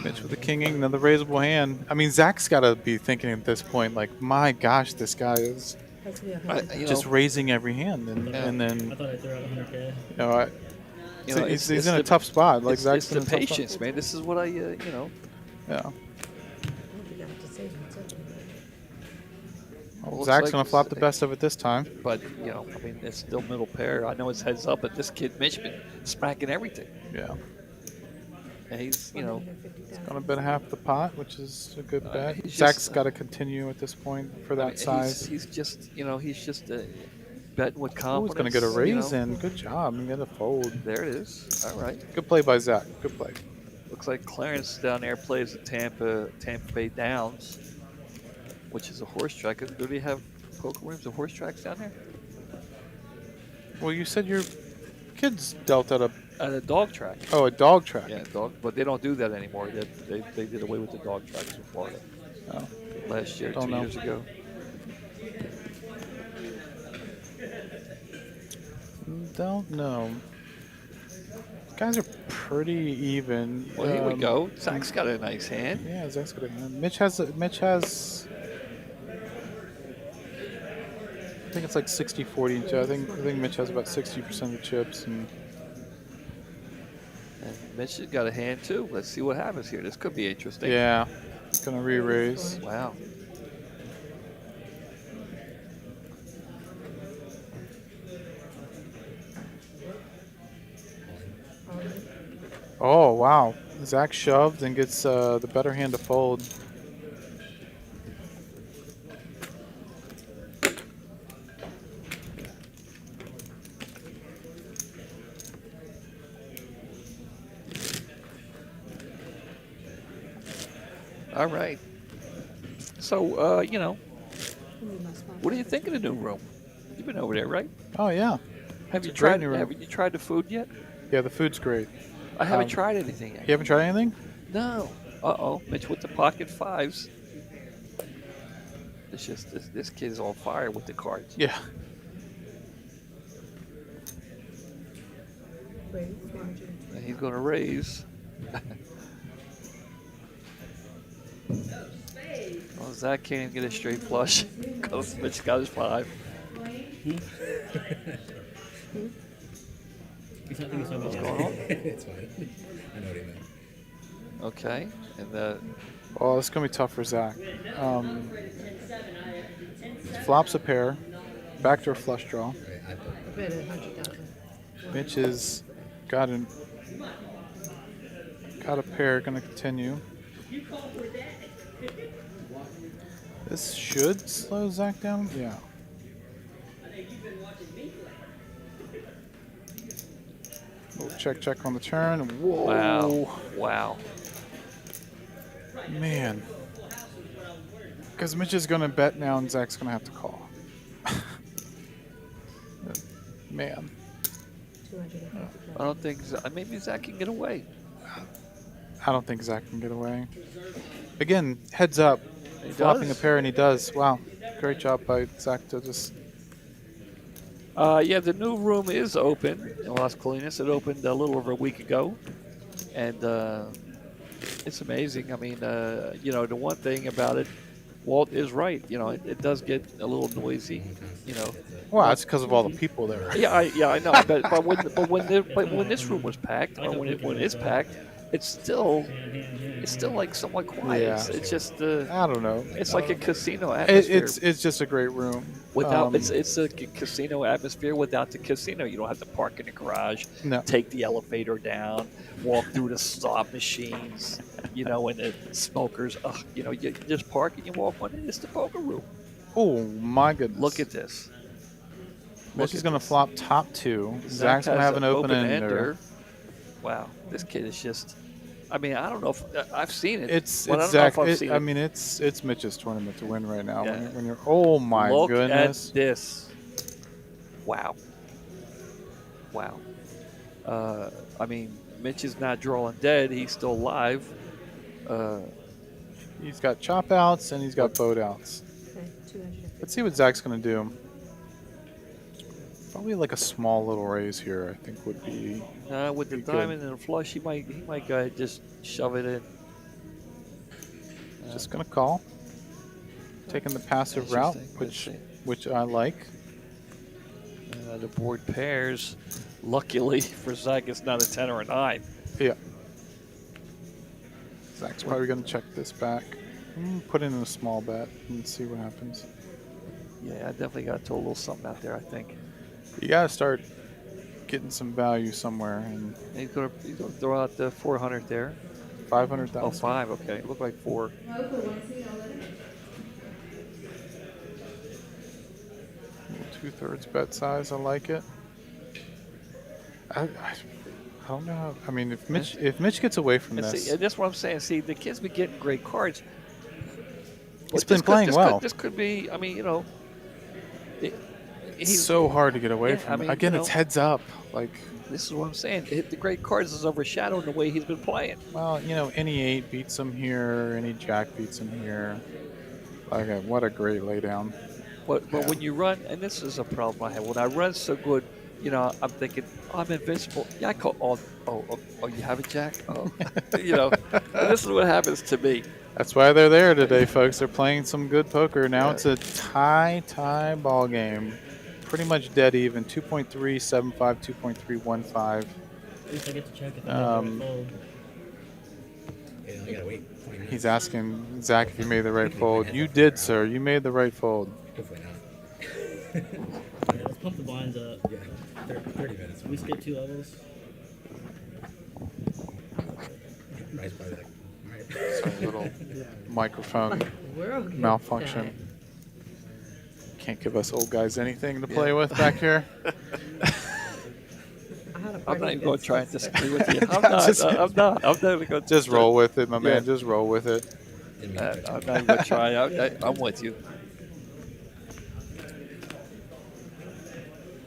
Mitch with the king, another raisable hand. I mean, Zach's got to be thinking at this point, like, my gosh, this guy is Has to be a I, hundred. you just know, raising every hand, and Yeah. and I then thought I threw out 100K. you know, he's it's in a the- tough spot. Like it's Zach's the in a tough patience, spot. man. This is what I, Yeah. You got a decision too. Well, looks Zach's like gonna flop the it's- best of it this time. But I mean, it's still middle pair. I know it's heads up, but this kid Mitch been smacking everything, Yeah, and he's, gonna bet half the pot, which is a good bet. he's Zach's just, got to continue at this point for I that mean, size. He's just, he's just betting with Oh, confidence. he's gonna get a you raise know. in. Good job. And get a fold. There it is. All right. Good play by Zach. Good play. Looks like Clarence down there plays the Tampa Bay Downs, which is a horse track. Do they have poker rooms and horse tracks down there? Well, you said your kids dealt at A dog track. a dog track. Yeah, dog. But they don't do that anymore. They did away with the dog tracks in Florida Oh. last year, Don't 2 know. years ago. Don't know. Guys are pretty even. Well, here we go. Zach's got a nice hand. Yeah, Zach's good. Mitch has. I think it's like 60-40. I think Mitch has about 60% of the chips, and And Mitch has got a hand too. Let's see what happens here. This could be interesting. yeah, gonna re-raise. Wow. Oh wow, Zach shoved and gets the better hand to fold. All right. So, Give me my spot. what do you think of the new room? You've been over there, right? Oh yeah, Have you a great tried? new room. Have you tried the food yet? yeah, the food's great. I haven't Um, tried anything yet. You haven't tried anything? No. Uh-oh. Mitch with the pocket fives. It's just this kid is on fire with the cards. Yeah. Wait, 400. And he's going to raise. Well, Zach can't even get a straight flush because Mitch got his five. He's not thinking so much. What's going on? It's fine. I know what he meant. Okay. And Oh, this is gonna be tough for Zach. Flops a pair, backdoor flush draw. Right, I put I bet 100,000. Mitch has got a pair, gonna continue. This should slow Zach down. Yeah. Little check on the turn. Whoa. wow. Man. Because Mitch is gonna bet now and Zach's gonna have to call. Man. 250,000. I don't think maybe Zach can get away. I don't think Zach can get away. Again, heads up. He Flopping a does. pair, and he does. Wow. Great job by Zach to just. Yeah, the new room is open in Las Colinas. It opened a little over a week ago, and it's amazing. I mean, the one thing about it, Walt is right. You know, it does get a little noisy. You know. Well, that's because of all the people there. Yeah, I know. But when this room was packed, or when it's packed, it's still like somewhat quiet. Yeah. It's just I don't know. it's like a casino atmosphere. It's just a great room. Without it's a casino atmosphere without the casino. You don't have to park in the garage, No. take the elevator down, walk through the slot machines, you know, and the smokers. You know, you just park and you walk on in. It's the poker room. Oh my goodness! Look at this. Mitch is going to flop top 2. Zach's going to has have an open-ender. Wow, this kid is just. I mean, I don't know if I've seen it. It's but I don't Zach. know if I've seen I it. mean, it's Mitch's tournament to win right now. Yeah. When you're oh my Look goodness! at this. Wow. Wow. I mean, Mitch is not drawing dead. He's still alive. He's got chop outs and he's got boat outs. Okay, 250. Let's see what Zach's going to do. Probably like a small little raise here, I think would be. With the pretty good. diamond and the flush, he might go ahead and just shove it in. Just going to call. Taking the passive route, Interesting. which I like. The board pairs. Luckily for Zach, it's not a 10 or a 9. Yeah. Zach's probably going to check this back. Put in a small bet and see what happens. Yeah, I definitely got to throw a little something out there, I think. You got to start getting some value somewhere. And He's gonna throw out the 400 there. 500,000. Oh, 5. Okay, it looked like 4. 2/3 bet size. I like it. I don't know. I mean, if Mitch gets away from And this, see, that's what I'm saying. See, the kid's been getting great cards. he's But been playing well. This could be. I mean, you know, It's so hard to get away Yeah, from. I mean, Again, you it's know. heads up. Like, this is what I'm saying. The great cards is overshadowing the way he's been playing. well, you know, any 8 beats him here. Any jack beats him here. Like, what a great laydown. But when you run, and this is a problem I have. When I run so good, you know, I'm thinking I'm invincible. Yeah, I call. Oh, you have a jack. Oh, you know, and this is what happens to me. That's why they're there today, folks. They're playing some good poker. Now it's a tie ball game. Pretty much dead even. 2.375, 2.315. At least I get to check if I Um, never fold. Yeah, I gotta wait 20 minutes. He's asking Zach if you made the right fold. You did, sir. You made the right fold. Hopefully not. Yeah, let's pump the blinds up. Yeah, 30 minutes. We skip 2 levels. Price probably like, alright. Some little microphone malfunction. Can't give us old guys anything to play with back here. I'm not even going to try and disagree with you. I'm Just- not. I'm not even going to Just roll with it, my Yeah. man. Just roll with it. Didn't mean to touch I'm it. not even going to try. I'm with you.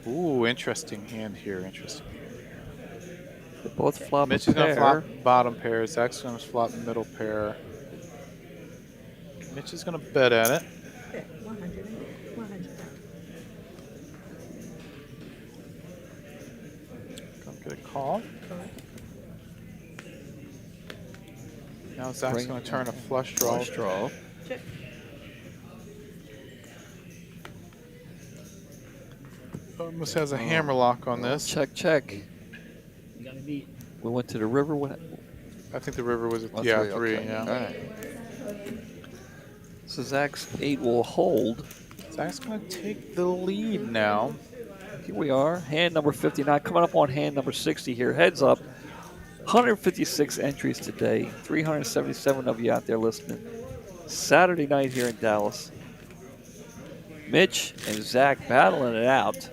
Ooh, interesting hand here. Interesting hand. They both flop Mitch a is going to pair. flop bottom pair. Zach's going to flop middle pair. Mitch is going to bet at it. Okay, 100. 100. Gonna get a call. Now Zach's going to turn a flush draw. Flush draw. Check. Almost has a hammer lock on this. Check, check. You got me beat. We went to the river. What? I think the river was Oh, yeah, 3, 3. okay. Yeah. All right. So Zach's 8 will hold. Zach's going to take the lead now. Here we are, hand number 59, coming up on hand number 60 here. Heads up, 156 entries today, 377 of you out there listening. Saturday night here in Dallas. Mitch and Zach battling it out.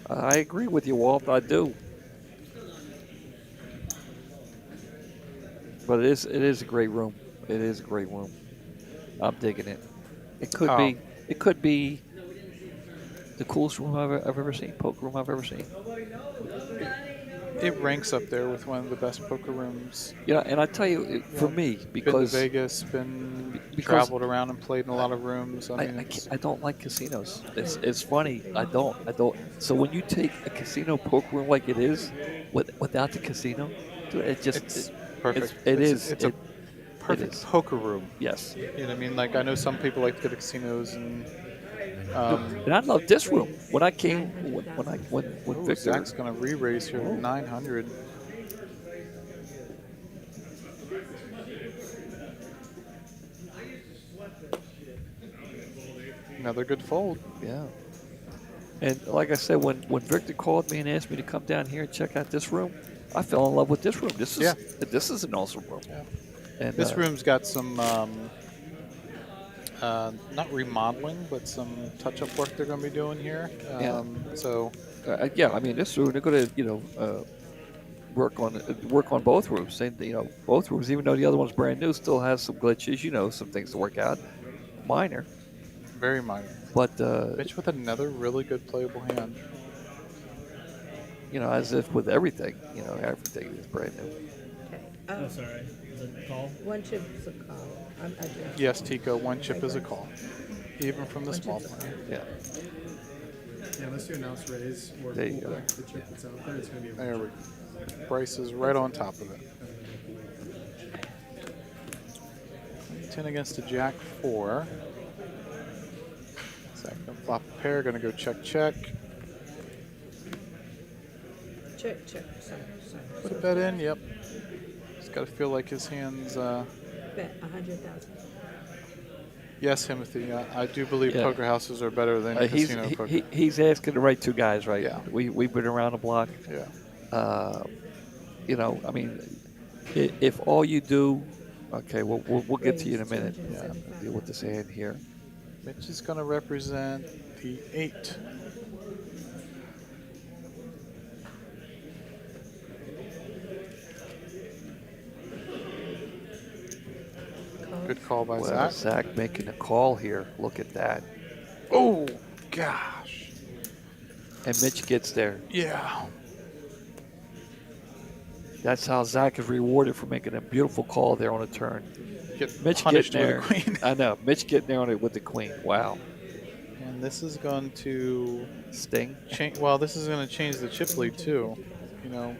I agree with you, Walt. I do. But it is a great room. It is a great room. I'm digging it. It could be the coolest room I've ever seen. Poker room I've ever seen. it ranks up there with one of the best poker rooms. Yeah, and I tell you, for me, Been to because Vegas, been because traveled around and played in a lot of rooms. I mean, I don't like casinos. It's funny. I don't. So when you take a casino poker room like it is, without the casino, dude, it just it's perfect. It is. It's a It perfect is. poker room. Yes. You know what I mean? Like I know some people like to go to casinos and. And I love this room. When I came, when Ooh, Victor, Zach's gonna re-raise here, 900. Another good fold. yeah. And like I said, when Victor called me and asked me to come down here and check out this room, I fell in love with this room. This is an awesome room. Yeah. And This room's got some, not remodeling, but some touch-up work they're going to be doing here. Yeah. So, yeah, I mean, this room they're going to work on both rooms. Both rooms, even though the other one's brand new, still has some glitches. Some things to work out, minor. very minor. But Mitch with another really good playable hand. as if with everything, everything is brand new. Okay. Oh, sorry. Is it a call? One chip is a call. I just, Yes, Tico, one chip is a call, even from the small chip's a blind. Yeah. Yeah, unless you announce raise or There you pull go. back the chip that's out there, it's going to be a There we go. Bryce is right on top of it. 10 against a jack 4. Zach gonna flop a pair, gonna go check. check. Sorry. Put a bet in, yep. He's got to feel like his hands. Bet 100,000. Yes, Timothy. I do believe Yeah. poker houses are better than He's casino poker. he's asking the right two guys, right? Yeah. We've been around the block. Yeah. I mean, if all you do, okay, we'll get to you in a minute. Raise Yeah, 275. deal with this hand here. Mitch is going to represent the 8. Good call by Well, Zach. Zach making a call here. Look at that. Oh, gosh. And Mitch gets there. Yeah. That's how Zach is rewarded for making a beautiful call there on a turn. Get Mitch punished getting with there. a queen. I know. Mitch getting there on it with the queen. Wow. And this is going to Sting. change. Well, this is going to change the chip lead too. You know.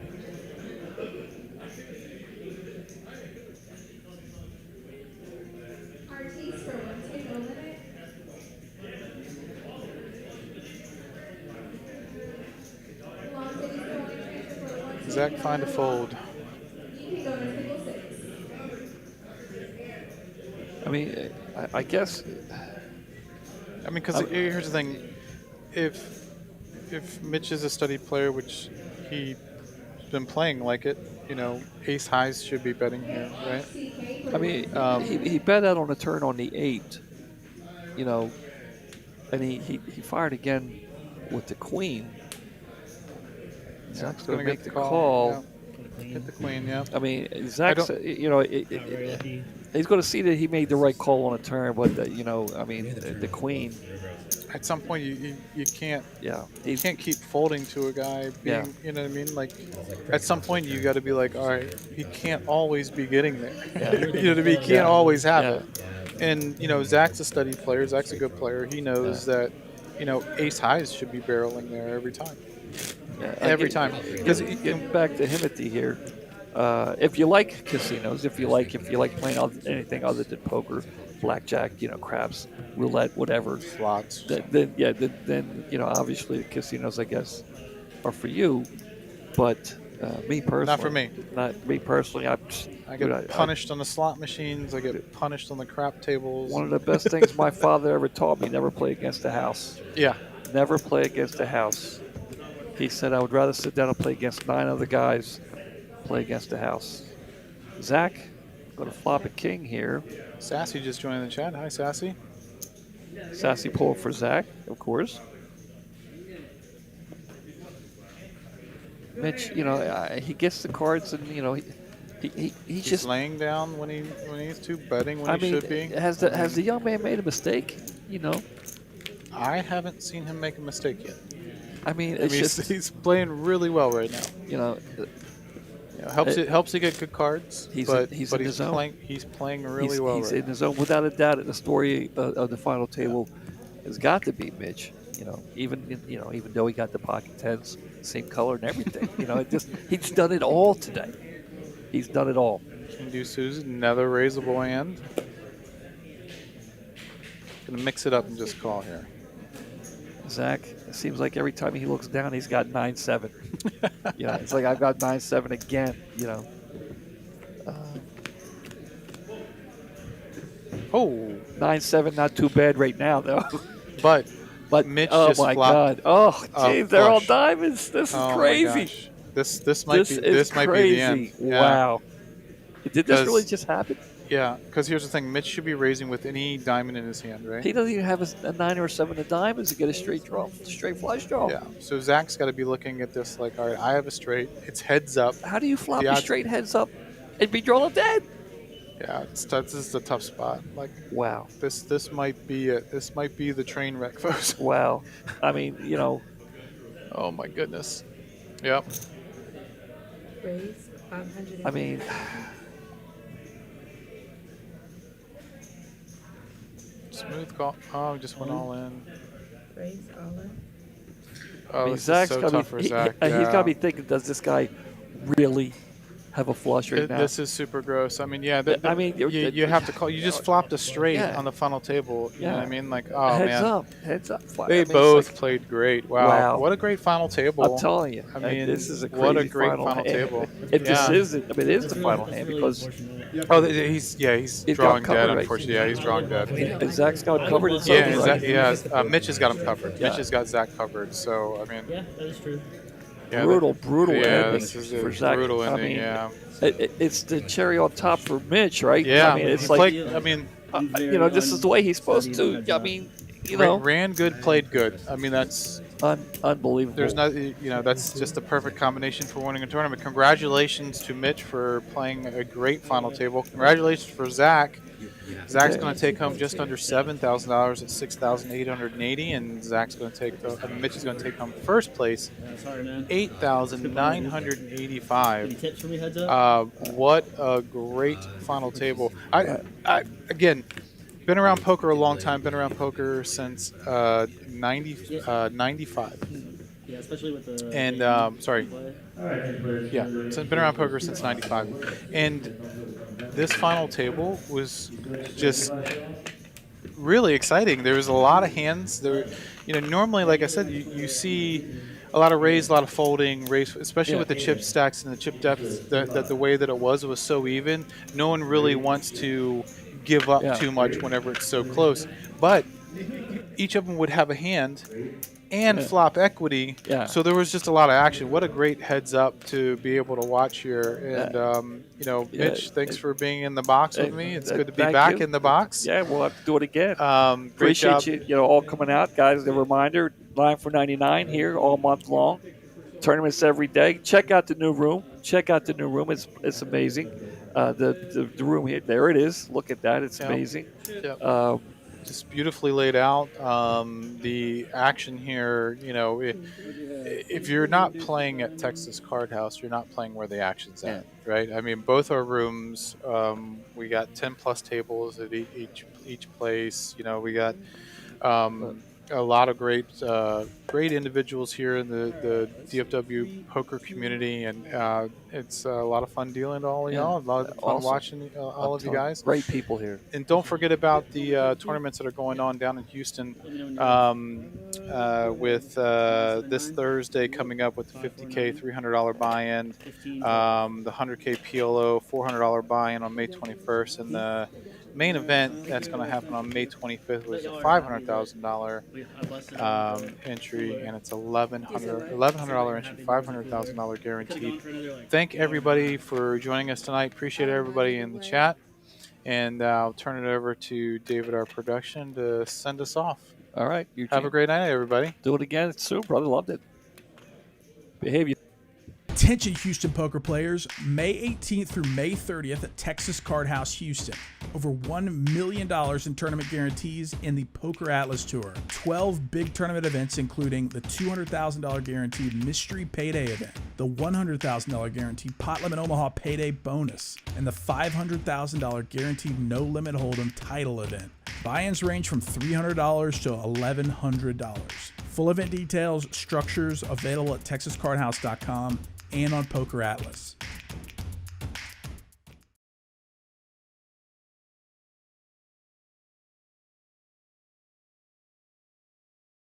Zach find a fold. I mean, I guess. I mean, because here's the thing: if Mitch is a studied player, which he's been playing like it, ace highs should be betting here, right? I mean, he bet out on a turn on the 8, and he fired again with the queen. Zach's going to make the call. Yeah. Hit the queen, yeah. I mean, Zach's, Not very lucky. he's going to see that he made the right call on a turn, but, I mean, the queen, At some point, you can't yeah. you can't keep folding to a guy. Yeah. You know what I mean? Like, at some point, you got to be like, all right, he can't always be getting there. Yeah. You know what I mean? He can't Yeah. always have Yeah. it. And Zach's a studied player. Zach's a good player. He knows that ace highs should be barreling there every time. Yeah, Every time. Because getting back to Himothy here, if you like casinos, if you like playing anything other than poker, blackjack, craps, roulette, whatever, Slots. then obviously the casinos, I guess, are for you. But me personally, Not for me. Not me personally. I get punished on the slot machines. I get punished on the crap tables. One of the best things my father ever taught me: never play against the house. Yeah. Never play against the house. He said, I would rather sit down and play against 9 other guys, play against the house. Zach, going to flop a king here. Sassy just joined the chat. Hi, Sassy. Sassy pull for Zach, of course. Mitch, he gets the cards, and he's He's just laying down when he needs to, betting when he should be. Has the young man made a mistake? I haven't seen him make a mistake yet. I mean, I it's mean, just he's playing really well right now. you know, Helps you get good cards, he's but in but the he's zone. playing really well He's right in now. the zone without a doubt. The story of the final table has got to be Mitch. Even though he got the pocket tens, same color and everything. He's done it all today. He's done it all. King Deuce Susan, another raisable hand. Gonna mix it up and just call here. Zach, it seems like every time he looks down, he's got 9-7. It's like I've got 9-7 again. Oh, 9-7, not too bad right now though. but But Mitch oh just my flopped. God! Oh, geez, they're all flush. diamonds. This is Oh crazy. my gosh. This might be crazy. the end. Yeah. Wow. Did this really 'Cause- just happen? Yeah, because here's the thing: Mitch should be raising with any diamond in his hand, right? He doesn't even have a 9 or a 7 of diamonds to get a straight draw, straight flush draw. Yeah. So Zach's got to be looking at this like, all right, I have a straight. It's heads up. How do you flop The your odds- straight heads up and be drawn dead? Yeah, this is a tough spot. Like, Wow. this might be it. This might be the train wreck, folks. Wow. I mean, Oh my goodness. Yep. Raise 500. I mean, Smooth call. Oh, just went all in. Raise all in. Oh, this Zach's is so got tough to for be. Zach. He's got Yeah. to be thinking, does this guy really have a flush right now? This is super gross. I mean, yeah. I mean, you have to call. You just flopped a straight Yeah. on the final table. You know what I Yeah. mean? Like, oh heads man. up. They They I mean, it's both like- played great. Wow. Wow. What a great final table. I'm telling you. I mean, this is a crazy what a great final final hand. table. If this Yeah. isn't, I mean, it is the final hand really because unfortunate. Oh, he's He's drawing got covered, dead. right? Unfortunately, yeah, he's drawing dead. and Zach's got it covered. It's Yeah, over, right? Mitch has got him covered. Yeah. Mitch has got Zach covered. So I mean, Yeah, that is true. yeah, brutal Yeah, ending this is for a Zach. brutal I ending. mean, Yeah. It's the cherry on top for Mitch, right? Yeah. I mean, it's It's like, I mean, this is the way he's supposed to. I mean, ran good, played good. I mean, that's unbelievable. there's not that's just the perfect combination for winning a tournament. Congratulations to Mitch for playing a great final table. Congratulations for Zach. Zach's going to take home just under $7,000 at $6,880, and Zach's going to Mitch is going to take home first place, Yeah, sorry, man. $8,985. Any tips for me, heads up? What a great final table! I again, been around poker a long time. Been around poker since 95. Yeah, especially with the. And sorry, yeah, so I've been around poker since '95, and this final table was just really exciting. There was a lot of hands. Normally, like I said, you see a lot of raise, a lot of folding, raise, especially with the chip stacks and the chip depth. That the way that it was so even. No one really wants to give up too much whenever it's so close, but each of them would have a hand and flop equity. Yeah. So there was just a lot of action. What a great heads up to be able to watch here. And, Mitch, thanks for being in the box with me. It's good to be back in the box. Yeah, we'll have to do it again. Great Appreciate job. you, all coming out, guys. A reminder, 9 for 99 here all month long. Tournaments every day. Check out the new room. It's amazing. The room here, there it is. Look at that. It's amazing. Yep. Just beautifully laid out. The action here, if you're not playing at Texas Card House, you're not playing where the action's at, right? I mean, both our rooms, we got 10 plus tables at each place. We got a lot of great individuals here in the DFW poker community, and it's a lot of fun dealing to all of y'all. A lot of fun watching all of you guys. Great people here. And don't forget about the tournaments that are going on down in Houston with this Thursday coming up with the $50K $300 buy-in, the $100K PLO $400 buy-in on May 21st, and the main event that's going to happen on May 25th was a $500,000 entry, and it's $1,100 entry, $500,000 guaranteed. Thank everybody for joining us tonight. Appreciate everybody in the chat, and I'll turn it over to David, our production, to send us off. All right. Have a great night, everybody. Do it again soon, brother. Loved it. Behave yourself. Attention Houston poker players, May 18th through May 30th at Texas Card House Houston. Over $1 million in tournament guarantees in the Poker Atlas Tour. 12 big tournament events including the $200,000 guaranteed Mystery Payday event, the $100,000 guaranteed Pot Limit Omaha Payday bonus, and the $500,000 guaranteed No Limit Hold'em title event. Buy-ins range from $300 to $1,100. Full event details, structures available at TexasCardHouse.com and on Poker Atlas.